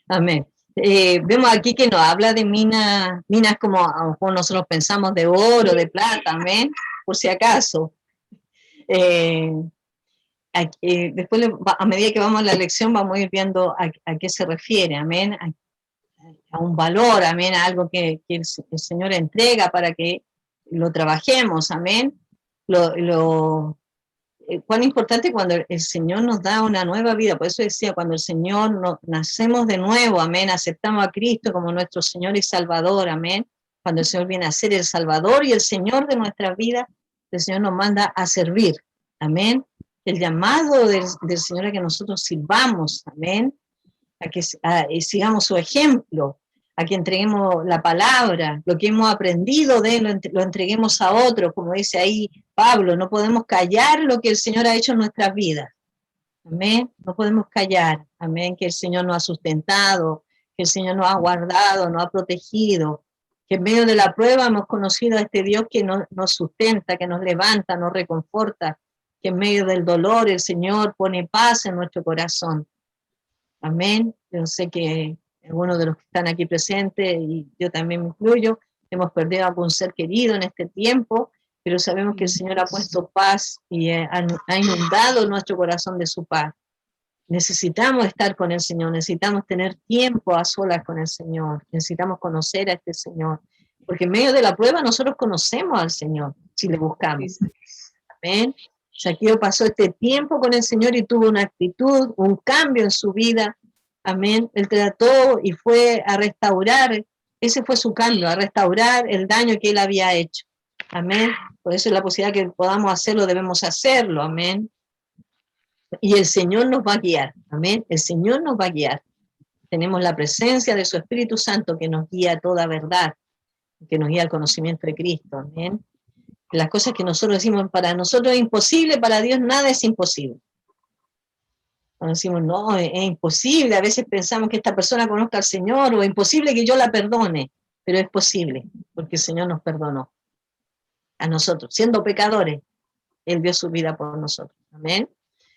Amén. Vemos aquí que nos habla de minas como a lo mejor nosotros pensamos de oro, de plata, amén, por si acaso. Después, a medida que vamos a la lección, vamos a ir viendo a qué se refiere, amén, a un valor, amén, a algo que el Señor entrega para que lo trabajemos, amén. Cuán importante cuando el Señor nos da una nueva vida. Por eso decía, cuando el Señor nacemos de nuevo, amén, aceptamos a Cristo como nuestro Señor y Salvador, amén, cuando el Señor viene a ser el Salvador y el Señor de nuestra vida, el Señor nos manda a servir, amén. El llamado del Señor a que nosotros sirvamos, amén, a que sigamos su ejemplo, a que entreguemos la palabra, lo que hemos aprendido de él, lo entreguemos a otros, como dice ahí, Pablo, no podemos callar lo que el Señor ha hecho en nuestras vidas. Amén. No podemos callar. Amén. Que el Señor nos ha sustentado, que el Señor nos ha guardado, nos ha protegido, que en medio de la prueba hemos conocido a este Dios que nos sustenta, que nos levanta, nos reconforta, que en medio del dolor el Señor pone paz en nuestro corazón. Amén. Yo sé que algunos de los que están aquí presentes, y yo también me incluyo, hemos perdido a algún ser querido en este tiempo, pero sabemos que el Señor ha puesto paz y ha inundado nuestro corazón de su paz. Necesitamos estar con el Señor, necesitamos tener tiempo a solas con el Señor, necesitamos conocer a este Señor, porque en medio de la prueba nosotros conocemos al Señor, si le buscamos. Amén. Zaqueo pasó este tiempo con el Señor y tuvo una actitud, un cambio en su vida. Amén. Él trató y fue a restaurar, ese fue su cambio, a restaurar el daño que él había hecho. Amén. Por eso es la posibilidad que podamos hacerlo, debemos hacerlo. Amén. Y el Señor nos va a guiar. Amén. El Señor nos va a guiar. Tenemos la presencia de su Espíritu Santo que nos guía a toda verdad, que nos guía al conocimiento de Cristo. Amén. Las cosas que nosotros decimos, para nosotros es imposible, para Dios nada es imposible. Cuando decimos, no, es imposible, a veces pensamos que esta persona conozca al Señor, o es imposible que yo la perdone, pero es posible, porque el Señor nos perdonó. A nosotros, siendo pecadores, Él dio su vida por nosotros. Amén.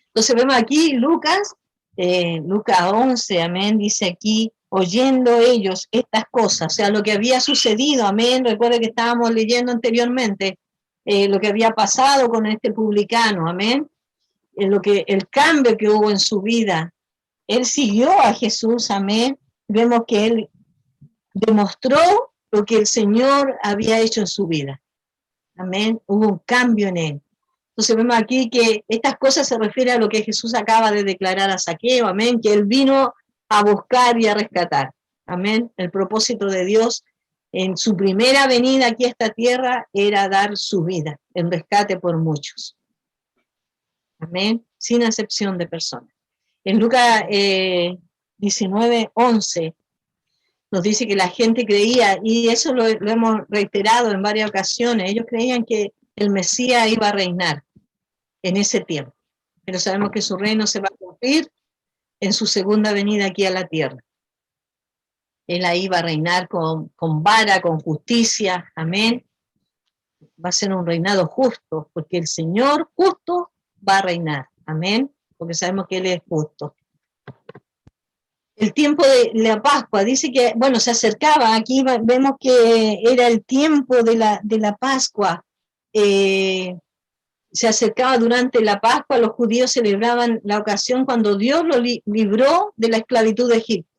Entonces vemos aquí Lucas 11, amén, dice aquí, oyendo ellos estas cosas, o sea, lo que había sucedido, amén, recuerden que estábamos leyendo anteriormente, lo que había pasado con este publicano, amén, el cambio que hubo en su vida. Él siguió a Jesús, amén, vemos que él demostró lo que el Señor había hecho en su vida, amén, hubo un cambio en él. Entonces vemos aquí que estas cosas se refieren a lo que Jesús acaba de declarar a Zaqueo, amén, que él vino a buscar y a rescatar, amén. El propósito de Dios en su primera venida aquí a esta tierra era dar su vida, en rescate por muchos, amén, sin excepción de personas. En Lucas 19:11 nos dice que la gente creía, y eso lo hemos reiterado en varias ocasiones, ellos creían que el Mesías iba a reinar en ese tiempo, pero sabemos que su reino se va a cumplir en su segunda venida aquí a la tierra. Él ahí va a reinar con vara, con justicia, amén. Va a ser un reinado justo, porque el Señor justo va a reinar, amén, porque sabemos que Él es justo. El tiempo de la Pascua, dice que, bueno, se acercaba, aquí vemos que era el tiempo de la Pascua, se acercaba durante la Pascua, los judíos celebraban la ocasión cuando Dios los libró de la esclavitud de Egipto.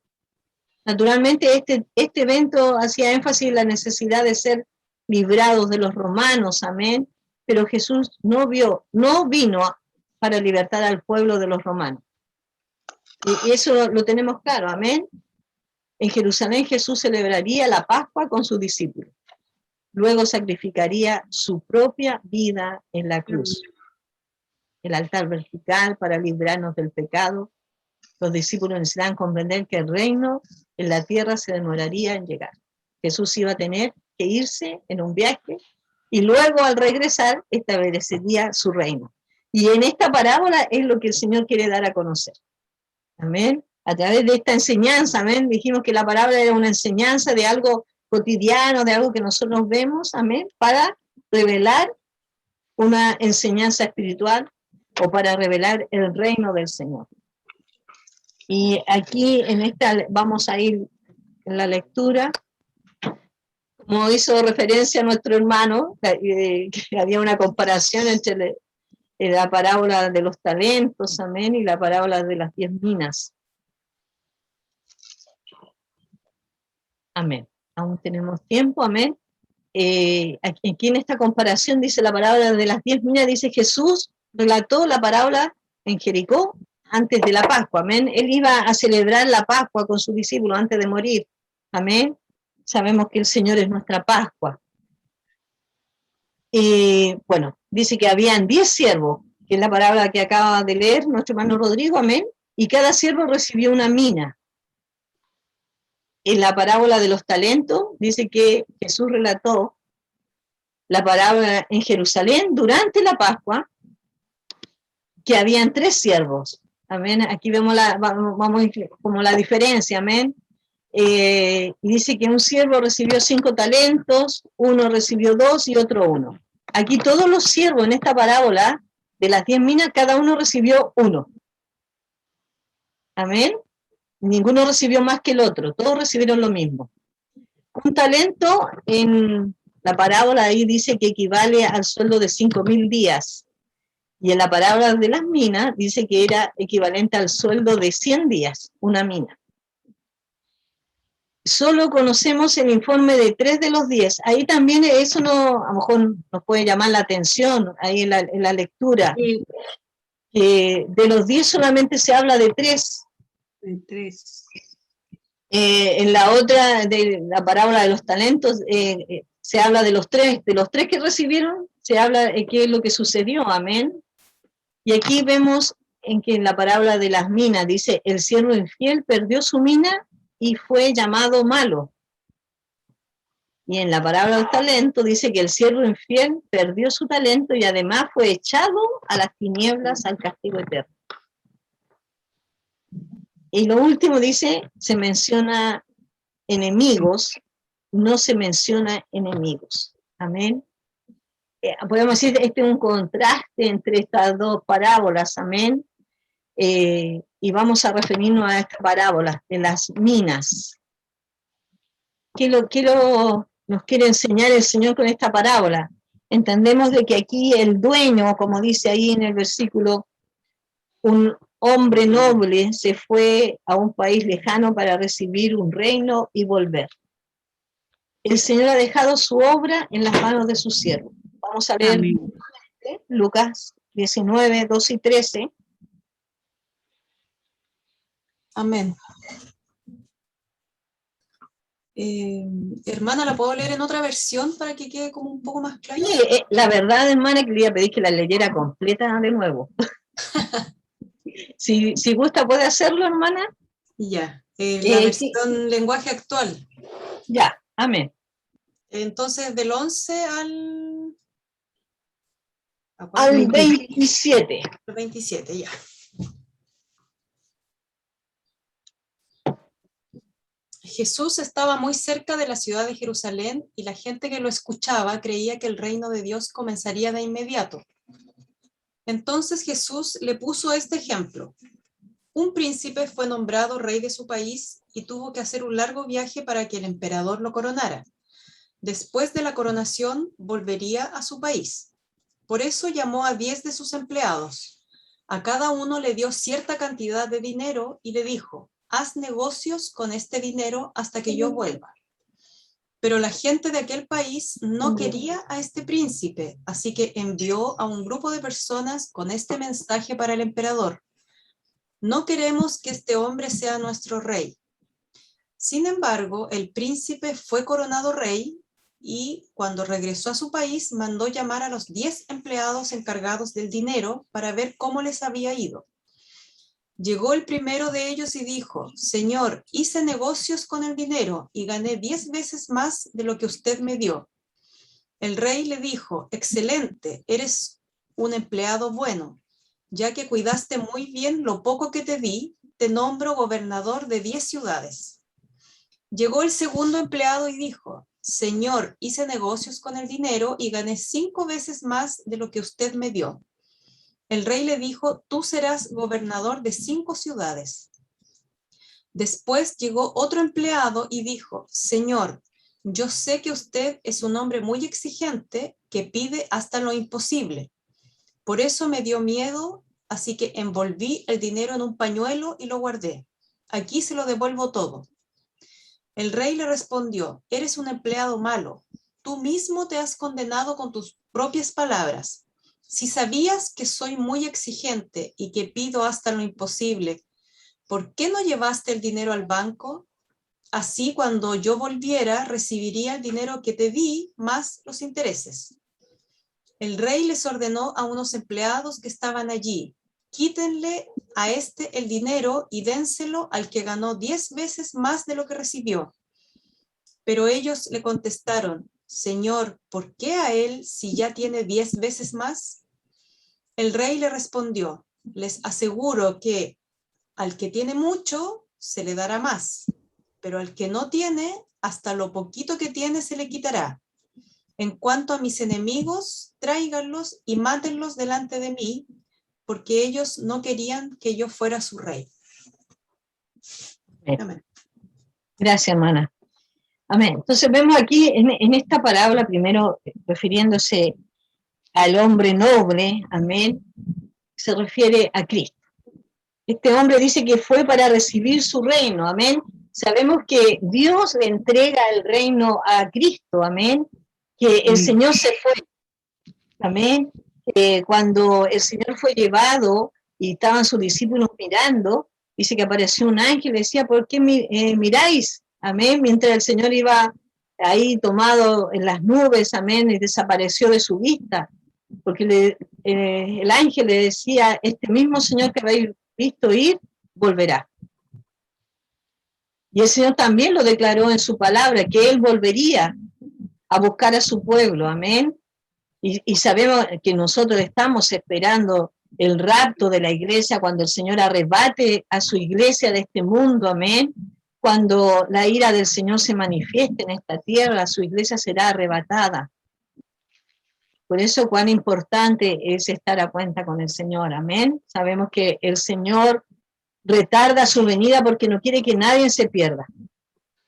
Naturalmente este evento hacía énfasis en la necesidad de ser librados de los romanos, amén, pero Jesús no vino para libertar al pueblo de los romanos. Y eso lo tenemos claro, amén. En Jerusalén Jesús celebraría la Pascua con sus discípulos. Luego sacrificaría su propia vida en la cruz. El altar vertical para librarnos del pecado. Los discípulos necesitan comprender que el reino en la tierra se demoraría en llegar. Jesús iba a tener que irse en un viaje y luego al regresar establecería su reino. Y en esta parábola es lo que el Señor quiere dar a conocer. Amén. A través de esta enseñanza, amén, dijimos que la parábola era una enseñanza de algo cotidiano, de algo que nosotros vemos, amén, para revelar una enseñanza espiritual o para revelar el reino del Señor. Y aquí en esta vamos a ir en la lectura, como hizo referencia a nuestro hermano, que había una comparación entre la parábola de los talentos, amén, y la parábola de las 10 minas. Amén. Aún tenemos tiempo, amén. Aquí en esta comparación dice la parábola de las 10 minas, dice Jesús relató la parábola en Jericó antes de la Pascua, amén. Él iba a celebrar la Pascua con sus discípulos antes de morir, amén. Sabemos que el Señor es nuestra Pascua. Bueno, dice que habían 10 siervos, que es la parábola que acaba de leer nuestro hermano Rodrigo, amén, y cada siervo recibió una mina. En la parábola de los talentos, dice que Jesús relató la parábola en Jerusalén durante la Pascua, que habían 3 siervos. Amén. Aquí vemos como la diferencia. Amén. Y dice que un siervo recibió 5 talentos, uno recibió 2 y otro 1. Aquí todos los siervos en esta parábola, de las 10 minas, cada uno recibió 1. Amén. Ninguno recibió más que el otro, todos recibieron lo mismo. Un talento en la parábola ahí dice que equivale al sueldo de 5.000 días. Y en la parábola de las minas dice que era equivalente al sueldo de 100 días, una mina. Solo conocemos el informe de 3 de los 10. Ahí también eso no, a lo mejor nos puede llamar la atención, ahí en la lectura. Sí. De los 10 solamente se habla de 3. De 3. En la otra, de la parábola de los talentos, se habla de los 3. De los 3 que recibieron, se habla de qué es lo que sucedió. Amén. Y aquí vemos en que en la parábola de las minas dice, el siervo infiel perdió su mina y fue llamado malo. Y en la parábola del talento dice que el siervo infiel perdió su talento y además fue echado a las tinieblas, al castigo eterno. Y lo último dice, se menciona enemigos, no se menciona enemigos. Amén. Podemos decir, este es un contraste entre estas dos parábolas, amén. Y vamos a referirnos a esta parábola de las minas. ¿Qué nos quiere enseñar el Señor con esta parábola? Entendemos de que aquí el dueño, como dice ahí en el versículo, un hombre noble se fue a un país lejano para recibir un reino y volver. El Señor ha dejado su obra en las manos de su siervo. Vamos a leer Lucas 19, 2 y 13. Amén. Hermana, ¿la puedo leer en otra versión para que quede como un poco más claro? Sí, la verdad, hermana, que le iba a pedir que la leyera completa de nuevo. si gusta, ¿puede hacerlo, hermana? Ya, la versión lenguaje actual. Ya, amén. Entonces, del 11 al 27. Al 27, ya. Jesús estaba muy cerca de la ciudad de Jerusalén y la gente que lo escuchaba creía que el reino de Dios comenzaría de inmediato. Entonces Jesús le puso este ejemplo. Un príncipe fue nombrado rey de su país y tuvo que hacer un largo viaje para que el emperador lo coronara. Después de la coronación, volvería a su país. Por eso llamó a 10 de sus empleados. A cada uno le dio cierta cantidad de dinero y le dijo, haz negocios con este dinero hasta que yo vuelva. Pero la gente de aquel país no quería a este príncipe, así que envió a un grupo de personas con este mensaje para el emperador. No queremos que este hombre sea nuestro rey. Sin embargo, el príncipe fue coronado rey y cuando regresó a su país mandó llamar a los 10 empleados encargados del dinero para ver cómo les había ido. Llegó el primero de ellos y dijo, Señor, hice negocios con el dinero y gané 10 veces más de lo que usted me dio. El rey le dijo, excelente, eres un empleado bueno. Ya que cuidaste muy bien lo poco que te di, te nombro gobernador de 10 ciudades. Llegó el segundo empleado y dijo, Señor, hice negocios con el dinero y gané 5 veces más de lo que usted me dio. El rey le dijo, tú serás gobernador de 5 ciudades. Después llegó otro empleado y dijo, Señor, yo sé que usted es un hombre muy exigente que pide hasta lo imposible. Por eso me dio miedo, así que envolví el dinero en un pañuelo y lo guardé. Aquí se lo devuelvo todo. El rey le respondió, eres un empleado malo. Tú mismo te has condenado con tus propias palabras. Si sabías que soy muy exigente y que pido hasta lo imposible, ¿por qué no llevaste el dinero al banco? Así cuando yo volviera recibiría el dinero que te di más los intereses. El rey les ordenó a unos empleados que estaban allí, quítenle a este el dinero y dénselo al que ganó 10 veces más de lo que recibió. Pero ellos le contestaron, Señor, ¿por qué a él si ya tiene 10 veces más? El rey le respondió, les aseguro que al que tiene mucho se le dará más, pero al que no tiene, hasta lo poquito que tiene se le quitará. En cuanto a mis enemigos, tráiganlos y mátenlos delante de mí, porque ellos no querían que yo fuera su rey. Amén. Gracias, hermana. Amén. Entonces vemos aquí en esta parábola, primero refiriéndose al hombre noble, amén, se refiere a Cristo. Este hombre dice que fue para recibir su reino, amén. Sabemos que Dios le entrega el reino a Cristo, amén, que el Señor se fue, amén. Cuando el Señor fue llevado y estaban sus discípulos mirando, dice que apareció un ángel y decía, ¿por qué miráis? Amén, mientras el Señor iba ahí tomado en las nubes, amén, y desapareció de su vista, porque el ángel le decía, este mismo Señor que habéis visto ir, volverá. Y el Señor también lo declaró en su palabra, que Él volvería a buscar a su pueblo, amén. Y sabemos que nosotros estamos esperando el rapto de la iglesia, cuando el Señor arrebate a su iglesia de este mundo, amén. Cuando la ira del Señor se manifieste en esta tierra, su iglesia será arrebatada. Por eso cuán importante es estar a cuenta con el Señor, amén. Sabemos que el Señor retarda su venida porque no quiere que nadie se pierda.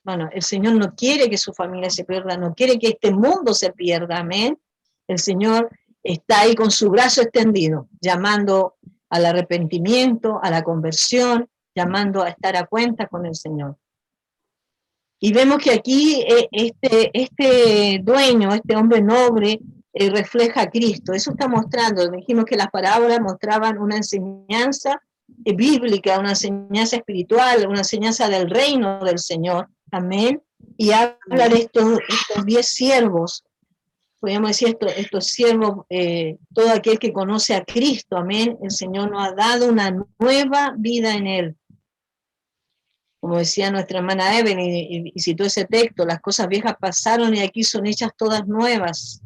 Bueno, el Señor no quiere que su familia se pierda, no quiere que este mundo se pierda, amén. El Señor está ahí con su brazo extendido, llamando al arrepentimiento, a la conversión, llamando a estar a cuenta con el Señor. Y vemos que aquí este dueño, este hombre noble, refleja a Cristo. Eso está mostrando, dijimos que las parábolas mostraban una enseñanza bíblica, una enseñanza espiritual, una enseñanza del reino del Señor, amén. Y habla de estos 10 siervos, podríamos decir estos siervos, todo aquel que conoce a Cristo, amén. El Señor nos ha dado una nueva vida en Él. Como decía nuestra hermana Evelyn, y citó ese texto, las cosas viejas pasaron y aquí son hechas todas nuevas.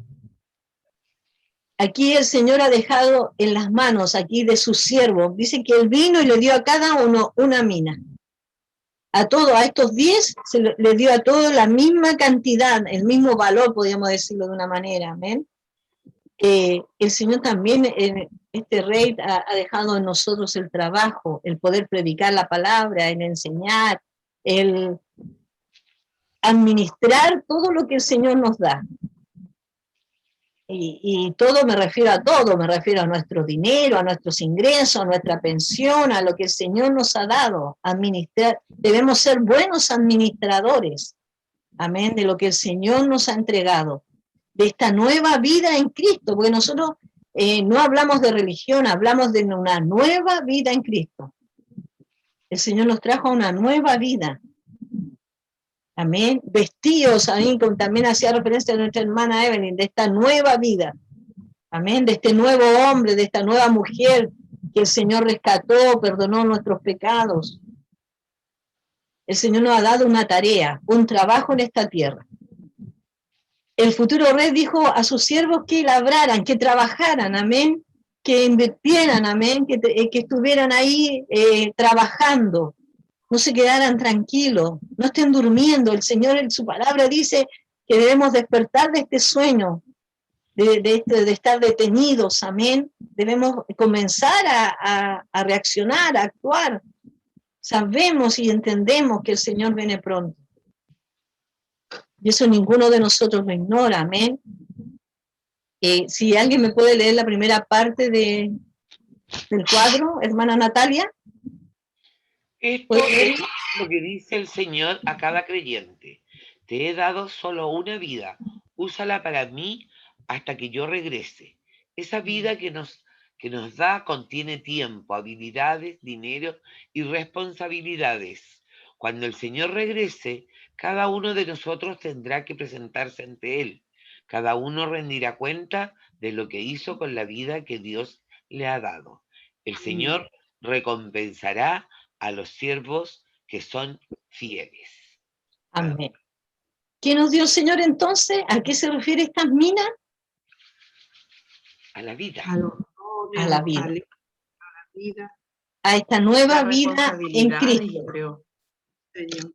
Aquí el Señor ha dejado en las manos aquí de sus siervos, dice que Él vino y le dio a cada uno una mina. A estos 10 le dio a todos la misma cantidad, el mismo valor, podríamos decirlo de una manera, amén. El Señor también, este rey, ha dejado en nosotros el trabajo, el poder predicar la palabra, el enseñar, el administrar todo lo que el Señor nos da. Y todo me refiero a todo, me refiero a nuestro dinero, a nuestros ingresos, a nuestra pensión, a lo que el Señor nos ha dado. Administrar, debemos ser buenos administradores, amén, de lo que el Señor nos ha entregado, de esta nueva vida en Cristo, porque nosotros no hablamos de religión, hablamos de una nueva vida en Cristo. El Señor nos trajo a una nueva vida. Amén. Vestidos, amén, como también hacía referencia a nuestra hermana Evelyn, de esta nueva vida. Amén. De este nuevo hombre, de esta nueva mujer que el Señor rescató, perdonó nuestros pecados. El Señor nos ha dado una tarea, un trabajo en esta tierra. El futuro rey dijo a sus siervos que labraran, que trabajaran, amén, que invirtieran, amén, que estuvieran ahí trabajando, no se quedaran tranquilos, no estén durmiendo. El Señor en su palabra dice que debemos despertar de este sueño, de estar detenidos, amén. Debemos comenzar a reaccionar, a actuar. Sabemos y entendemos que el Señor viene pronto. Y eso ninguno de nosotros lo ignora, amén. Si alguien me puede leer la primera parte del cuadro, hermana Natalia. Esto es lo que dice el Señor a cada creyente. Te he dado solo una vida, úsala para mí hasta que yo regrese. Esa vida que nos da contiene tiempo, habilidades, dinero y responsabilidades. Cuando el Señor regrese, cada uno de nosotros tendrá que presentarse ante Él. Cada uno rendirá cuenta de lo que hizo con la vida que Dios le ha dado. El Señor recompensará a los siervos que son fieles. Amén. ¿Qué nos dio el Señor entonces? ¿A qué se refiere estas minas? A la vida. A los dones, A la vida. a la vida, A esta nueva La vida en responsabilidad, Cristo. yo creo. Señor.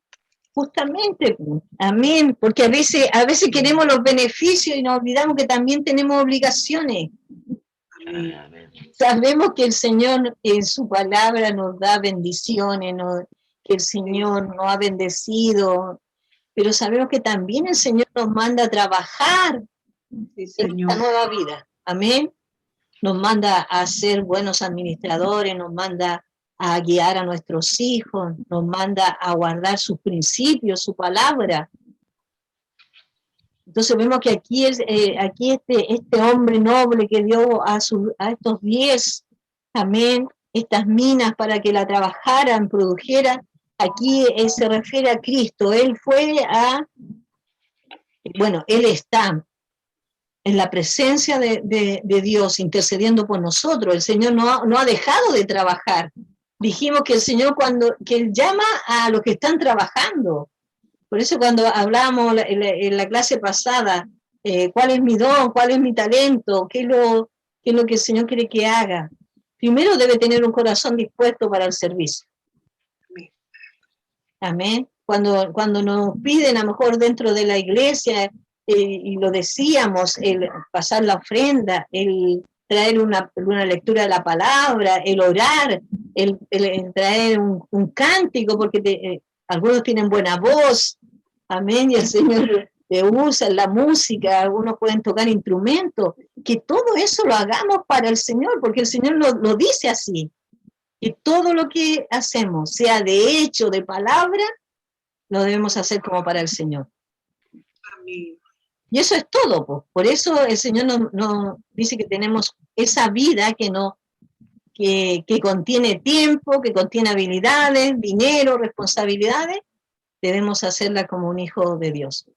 Justamente, amén, porque a veces queremos los beneficios y nos olvidamos que también tenemos obligaciones. Amén. Amén. Sabemos que el Señor en su palabra nos da bendiciones, que el Señor nos ha bendecido, pero sabemos que también el Señor nos manda a trabajar Sí, en Señor. esta nueva vida. Amén. Nos manda a ser buenos administradores, nos manda a guiar a nuestros hijos, nos manda a guardar sus principios, su palabra. Entonces vemos que aquí este hombre noble que dio a estos 10, amén, estas minas para que la trabajaran, produjeran, aquí se refiere a Cristo. Él él está en la presencia de Dios, intercediendo por nosotros. El Señor no ha dejado de trabajar. Dijimos que el Señor que Él llama a los que están trabajando. Por eso cuando hablábamos en la clase pasada, cuál es mi don, cuál es mi talento, qué es lo que el Señor quiere que haga. Primero debe tener un corazón dispuesto para el servicio. Amén. Cuando nos piden, a lo mejor dentro de la iglesia, y lo decíamos, el pasar la ofrenda, el traer una lectura de la palabra, el orar, el traer un cántico, porque algunos tienen buena voz, amén, y el Señor le usa la música, algunos pueden tocar instrumentos, que todo eso lo hagamos para el Señor, porque el Señor lo dice así, que todo lo que hacemos, sea de hecho, de palabra, lo debemos hacer como para el Señor. Amén. Y eso es todo, pues. Por eso el Señor nos dice que tenemos esa vida que contiene tiempo, que contiene habilidades, dinero, responsabilidades, debemos hacerla como un hijo de Dios.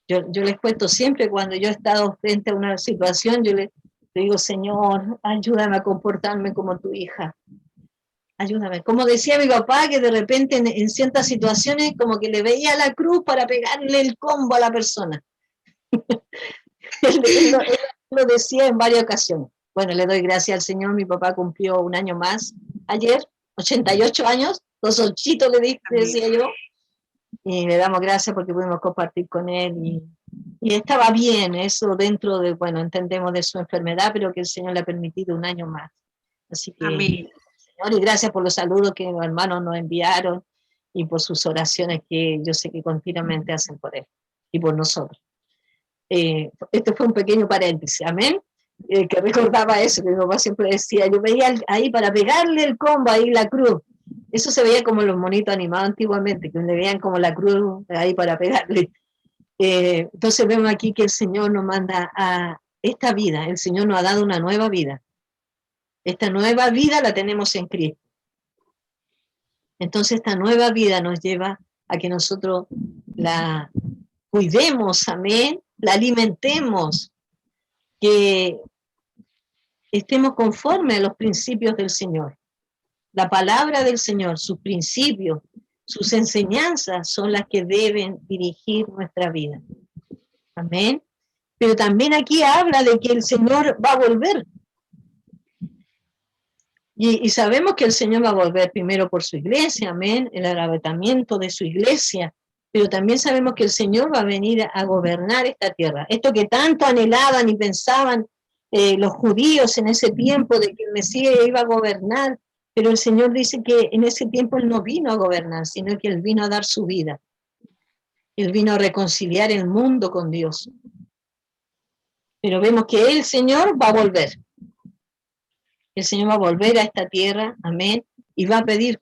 Yo les cuento siempre cuando yo he estado frente a una situación, yo le digo, Señor, ayúdame a comportarme como tu hija. Ayúdame. Como decía mi papá, que de repente en ciertas situaciones como que le veía la cruz para pegarle el combo a la persona. él lo decía en varias ocasiones. Bueno, le doy gracias al Señor, mi papá cumplió un año más ayer, 88 años, 2 ochitos le decía yo, y le damos gracias porque pudimos compartir con él, y estaba bien, eso dentro de, bueno, entendemos de su enfermedad, pero que el Señor le ha permitido un año más. Así que, Amén. Señor, y gracias por los saludos que los hermanos nos enviaron, y por sus oraciones que yo sé que continuamente hacen por él, y por nosotros. Este fue un pequeño paréntesis, amén, que recordaba eso, que mi papá siempre decía, yo veía ahí para pegarle el combo, ahí la cruz, eso se veía como los monitos animados antiguamente, que le veían como la cruz ahí para pegarle. Entonces vemos aquí que el Señor nos manda a esta vida, el Señor nos ha dado una nueva vida, esta nueva vida la tenemos en Cristo. Entonces esta nueva vida nos lleva a que nosotros la cuidemos, amén, la alimentemos, que estemos conformes a los principios del Señor. La palabra del Señor, sus principios, sus enseñanzas son las que deben dirigir nuestra vida. Amén. Pero también aquí habla de que el Señor va a volver. Y sabemos que el Señor va a volver primero por su iglesia, amén, el arrebatamiento de su iglesia, pero también sabemos que el Señor va a venir a gobernar esta tierra. Esto que tanto anhelaban y pensaban los judíos en ese tiempo de que el Mesías iba a gobernar, pero el Señor dice que en ese tiempo Él no vino a gobernar, sino que Él vino a dar su vida. Él vino a reconciliar el mundo con Dios. Pero vemos que el Señor va a volver. El Señor va a volver a esta tierra, amén, y va a pedir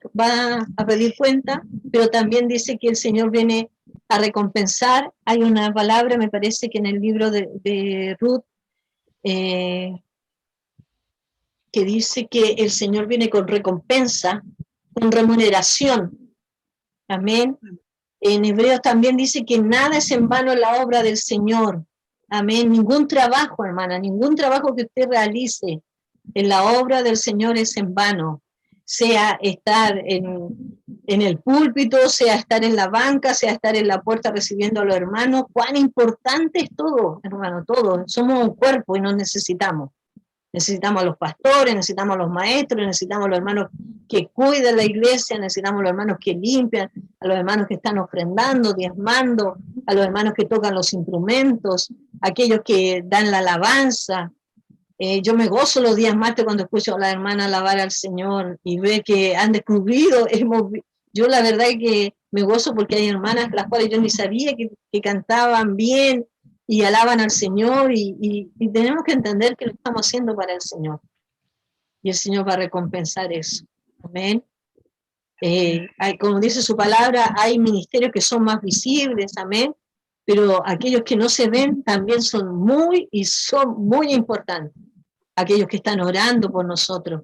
cuenta, pero también dice que el Señor viene a recompensar. Hay una palabra, me parece que en el libro de Ruth, que dice que el Señor viene con recompensa, con remuneración, amén. En Hebreos también dice que nada es en vano en la obra del Señor, amén. Ningún trabajo, hermana, ningún trabajo que usted realice en la obra del Señor es en vano, sea estar en en el púlpito, sea estar en la banca, sea estar en la puerta recibiendo a los hermanos. Cuán importante es todo, hermano, todo. Somos un cuerpo y nos necesitamos. Necesitamos a los pastores, necesitamos a los maestros, necesitamos a los hermanos que cuidan la iglesia, necesitamos a los hermanos que limpian, a los hermanos que están ofrendando, diezmando, a los hermanos que tocan los instrumentos, a aquellos que dan la alabanza. Yo me gozo los días martes cuando escucho a la hermana alabar al Señor y ver que han descubrido, yo la verdad es que me gozo porque hay hermanas las cuales yo ni sabía que cantaban bien y alaban al Señor y tenemos que entender que lo estamos haciendo para el Señor. Y el Señor va a recompensar eso. Amén. Como dice su palabra, hay ministerios que son más visibles, amén, pero aquellos que no se ven también son muy importantes. Aquellos que están orando por nosotros,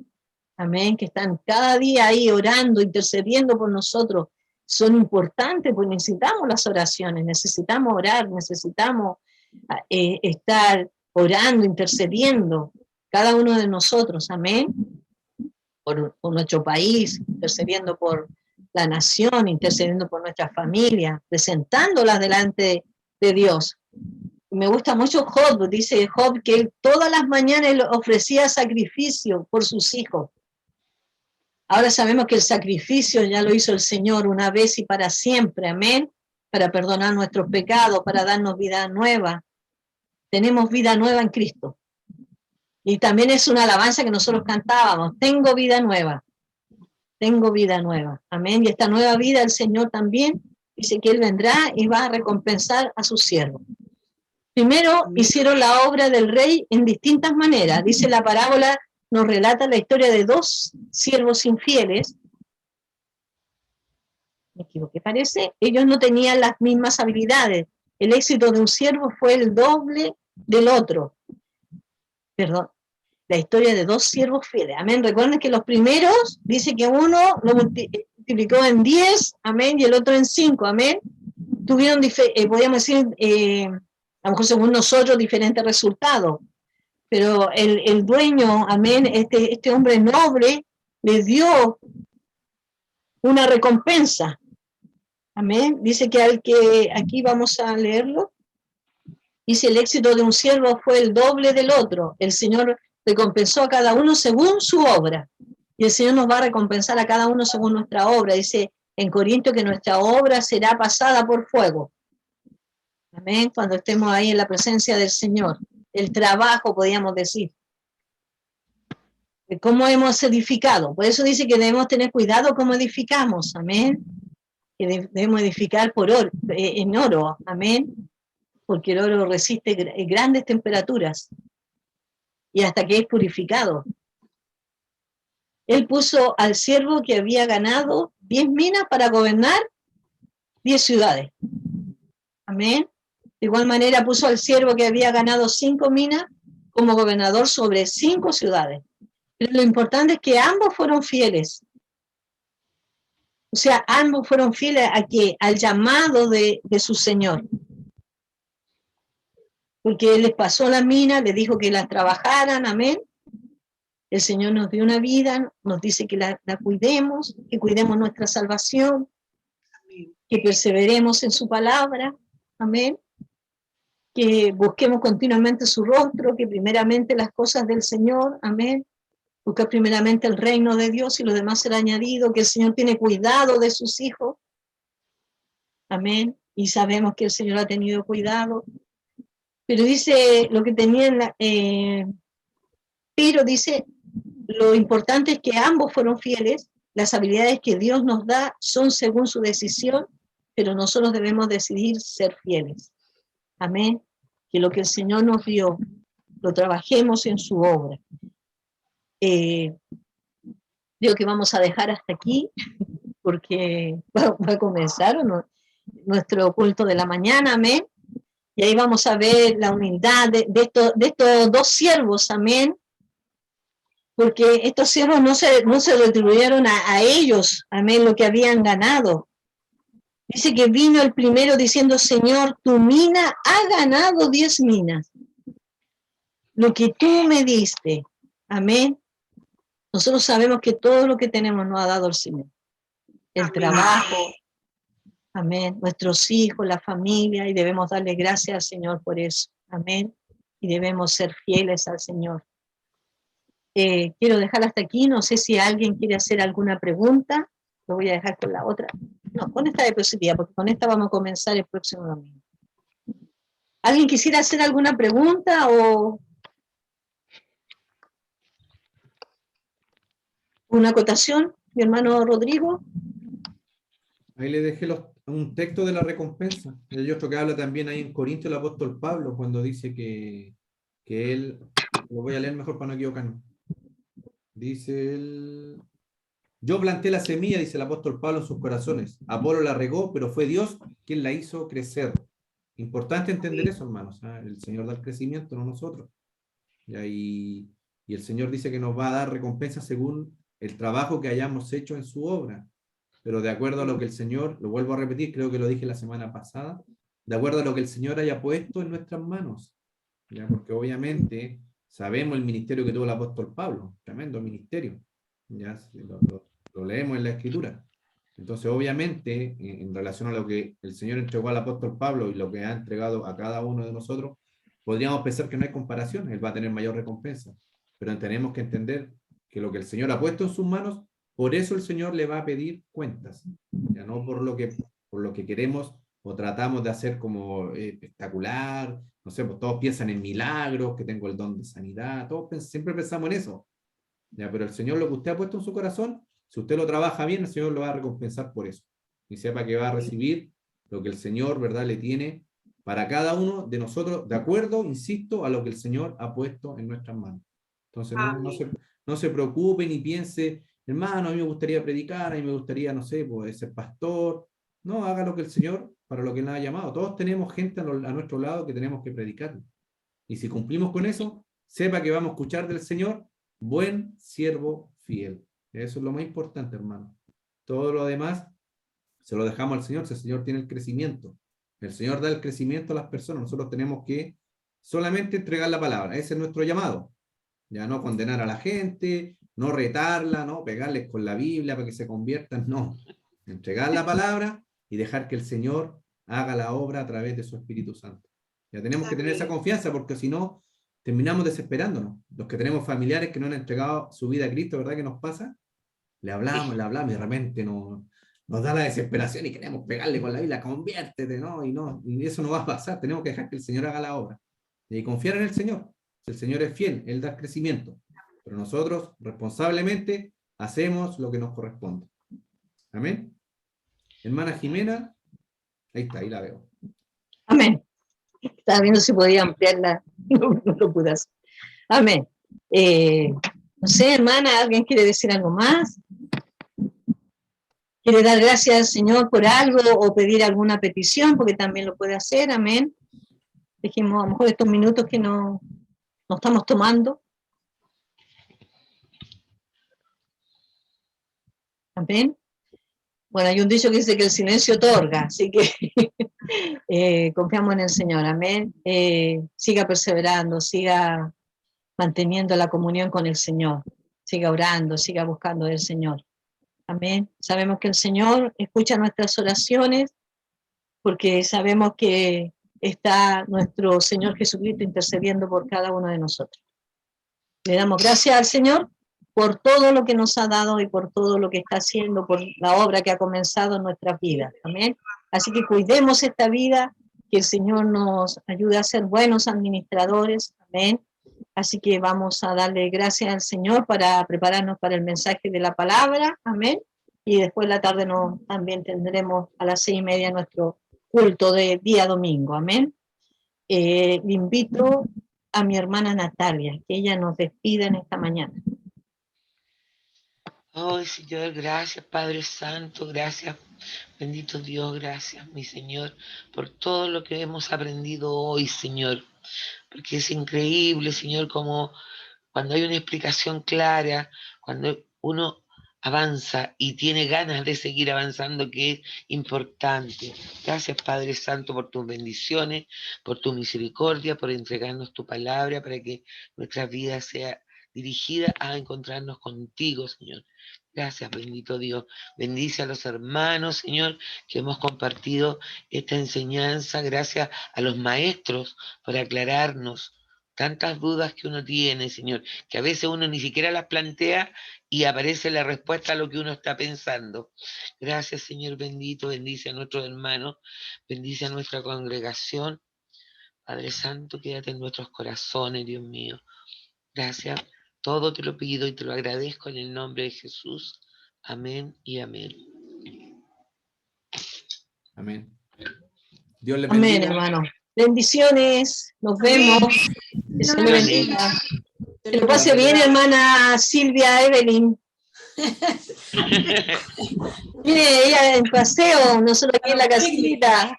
amén, que están cada día ahí orando, intercediendo por nosotros, son importantes, pues necesitamos las oraciones, necesitamos orar, necesitamos estar orando, intercediendo, cada uno de nosotros, amén, por nuestro país, intercediendo por la nación, intercediendo por nuestra familia, presentándolas delante de Dios. Me gusta mucho Job, dice Job que él todas las mañanas él ofrecía sacrificio por sus hijos. Ahora sabemos que el sacrificio ya lo hizo el Señor una vez y para siempre, amén, para perdonar nuestros pecados, para darnos vida nueva. Tenemos vida nueva en Cristo. Y también es una alabanza que nosotros cantábamos, tengo vida nueva, amén. Y esta nueva vida el Señor también dice que Él vendrá y va a recompensar a sus siervos. Primero hicieron la obra del rey en distintas maneras. Dice la parábola, nos relata la historia de dos siervos infieles. Me equivoqué, parece. Ellos no tenían las mismas habilidades. El éxito de un siervo fue el doble del otro. Perdón. La historia de dos siervos fieles. Amén. Recuerden que los primeros, dice que uno lo multiplicó en 10, amén, y el otro en 5, amén. Tuvieron, podríamos decir, a lo mejor según nosotros, diferentes resultados. Pero el dueño, amén, este hombre noble, le dio una recompensa. Amén. Dice que aquí vamos a leerlo. Dice, el éxito de un siervo fue el doble del otro. El Señor recompensó a cada uno según su obra. Y el Señor nos va a recompensar a cada uno según nuestra obra. Dice en Corintios que nuestra obra será pasada por fuego. Amén. Cuando estemos ahí en la presencia del Señor. El trabajo, podríamos decir. De cómo hemos edificado. Por eso dice que debemos tener cuidado cómo edificamos. Amén. Que debemos edificar en oro. Amén. Porque el oro resiste grandes temperaturas. Y hasta que es purificado. Él puso al siervo que había ganado 10 minas para gobernar 10 ciudades. Amén. De igual manera puso al siervo que había ganado 5 minas como gobernador sobre 5 ciudades. Pero lo importante es que ambos fueron fieles. O sea, ambos fueron fieles al llamado de su Señor. Porque Él les pasó la mina, les dijo que las trabajaran, amén. El Señor nos dio una vida, nos dice que la cuidemos, que cuidemos nuestra salvación, amén. Que perseveremos en su palabra, amén. Que busquemos continuamente su rostro, que primeramente las cosas del Señor, amén. Buscar primeramente el reino de Dios y lo demás será añadido, que el Señor tiene cuidado de sus hijos, amén. Y sabemos que el Señor ha tenido cuidado. Pero dice lo que tenían, pero dice, lo importante es que ambos fueron fieles, las habilidades que Dios nos da son según su decisión, pero nosotros debemos decidir ser fieles. Amén. Que lo que el Señor nos dio, lo trabajemos en su obra. Digo que vamos a dejar hasta aquí, porque va a comenzar nuestro culto de la mañana, amén. Y ahí vamos a ver la humildad de estos dos siervos, amén. Porque estos siervos no se retribuyeron a ellos, amén, lo que habían ganado. Dice que vino el primero diciendo, Señor, tu mina ha ganado 10 minas. Lo que tú me diste, amén. Nosotros sabemos que todo lo que tenemos nos ha dado el Señor. el trabajo, amén, nuestros hijos, la familia, y debemos darle gracias al Señor por eso, amén, y debemos ser fieles al Señor. Quiero dejar hasta aquí, no sé si alguien quiere hacer alguna pregunta, lo voy a dejar con la otra, no, con esta diapositiva, porque con esta vamos a comenzar el próximo domingo. ¿Alguien quisiera hacer alguna pregunta o una acotación, mi hermano Rodrigo? Ahí le dejé un texto de la recompensa. Hay otro que habla también ahí en Corintios, el apóstol Pablo, cuando dice que él, lo voy a leer mejor para no equivocarme. Dice él, yo planté la semilla, dice el apóstol Pablo en sus corazones. Apolo la regó, pero fue Dios quien la hizo crecer. Importante entender eso, hermanos. El Señor da el crecimiento, no nosotros. Y el Señor dice que nos va a dar recompensa según el trabajo que hayamos hecho en su obra. Pero de acuerdo a lo que el Señor, lo vuelvo a repetir, creo que lo dije la semana pasada, de acuerdo a lo que el Señor haya puesto en nuestras manos. ¿Ya? Porque obviamente sabemos el ministerio que tuvo el apóstol Pablo, tremendo ministerio. ¿Ya? Lo leemos en la Escritura. Entonces, obviamente, en relación a lo que el Señor entregó al apóstol Pablo y lo que ha entregado a cada uno de nosotros, podríamos pensar que no hay comparación, él va a tener mayor recompensa. Pero tenemos que entender que lo que el Señor ha puesto en sus manos, por eso el Señor le va a pedir cuentas, ya no por lo que queremos o tratamos de hacer como espectacular, no sé, pues todos piensan en milagros, que tengo el don de sanidad, todos siempre pensamos en eso, ya, pero el Señor lo que usted ha puesto en su corazón, si usted lo trabaja bien, el Señor lo va a recompensar por eso, y sepa que va a recibir lo que el Señor, ¿verdad?, le tiene para cada uno de nosotros, de acuerdo, insisto, a lo que el Señor ha puesto en nuestras manos. Entonces no se preocupe ni piense, hermano, a mí me gustaría predicar, a mí me gustaría, no sé, pues, ser pastor. No, haga lo que el Señor, para lo que Él ha llamado. Todos tenemos gente a nuestro lado que tenemos que predicar. Y si cumplimos con eso, sepa que vamos a escuchar del Señor, buen siervo fiel. Eso es lo más importante, hermano. Todo lo demás se lo dejamos al Señor, si el Señor tiene el crecimiento. El Señor da el crecimiento a las personas, nosotros tenemos que solamente entregar la palabra, ese es nuestro llamado. Ya no condenar a la gente, no retarla, no pegarles con la Biblia para que se conviertan, no. Entregar la palabra y dejar que el Señor haga la obra a través de su Espíritu Santo. Ya tenemos que tener esa confianza porque si no, terminamos desesperándonos. Los que tenemos familiares que no han entregado su vida a Cristo, ¿verdad que nos pasa? Le hablamos y de repente nos da la desesperación y queremos pegarle con la Biblia, conviértete, ¿no? Y eso no va a pasar, tenemos que dejar que el Señor haga la obra. Y confiar en el Señor. Si el Señor es fiel, Él da crecimiento. Pero nosotros, responsablemente, hacemos lo que nos corresponde. Amén. Hermana Jimena, ahí está, ahí la veo. Amén. Estaba viendo si podía ampliarla, no lo pude hacer. Amén. No sé, hermana, ¿alguien quiere decir algo más? ¿Quiere dar gracias al Señor por algo o pedir alguna petición? Porque también lo puede hacer, amén. Dijimos, a lo mejor estos minutos que no estamos tomando. Amén. Bueno, hay un dicho que dice que el silencio otorga, así que confiamos en el Señor, amén. Siga perseverando, siga manteniendo la comunión con el Señor, siga orando, siga buscando del Señor. Amén. Sabemos que el Señor escucha nuestras oraciones porque sabemos que está nuestro Señor Jesucristo intercediendo por cada uno de nosotros. Le damos gracias al Señor por todo lo que nos ha dado y por todo lo que está haciendo, por la obra que ha comenzado en nuestras vidas. Amén. Así que cuidemos esta vida, que el Señor nos ayude a ser buenos administradores. Amén. Así que vamos a darle gracias al Señor para prepararnos para el mensaje de la palabra. Amén. Y después la tarde también tendremos a las 6:30 nuestro culto de día domingo. Amén. Le invito a mi hermana Natalia, que ella nos despida en esta mañana. Oh, Señor, gracias, Padre Santo, gracias, bendito Dios, gracias, mi Señor, por todo lo que hemos aprendido hoy, Señor, porque es increíble, Señor, como cuando hay una explicación clara, cuando uno avanza y tiene ganas de seguir avanzando, que es importante. Gracias, Padre Santo, por tus bendiciones, por tu misericordia, por entregarnos tu palabra para que nuestra vida sea dirigida a encontrarnos contigo, Señor. Gracias, bendito Dios. Bendice a los hermanos, Señor, que hemos compartido esta enseñanza. Gracias a los maestros por aclararnos tantas dudas que uno tiene, Señor, que a veces uno ni siquiera las plantea y aparece la respuesta a lo que uno está pensando. Gracias, Señor bendito. Bendice a nuestros hermanos, bendice a nuestra congregación. Padre Santo, quédate en nuestros corazones, Dios mío. Gracias. Todo te lo pido y te lo agradezco en el nombre de Jesús. Amén y amén. Amén. Dios le Amén, bendiga. hermano. Bendiciones. Nos vemos. Que se le bendiga. Que lo pase bien, hermana Silvia Evelyn. Mire, ella en paseo, nosotros aquí en la casita.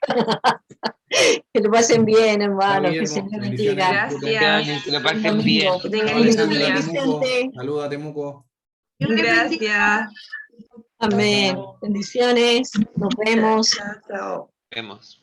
Que lo pasen bien, hermano. Que se les bendiga. Gracias. Que lo pasen bien. Que tengan lindo día. Saluda a Temuco. Gracias. Amén. Bendiciones. Nos vemos. Chao. Vemos.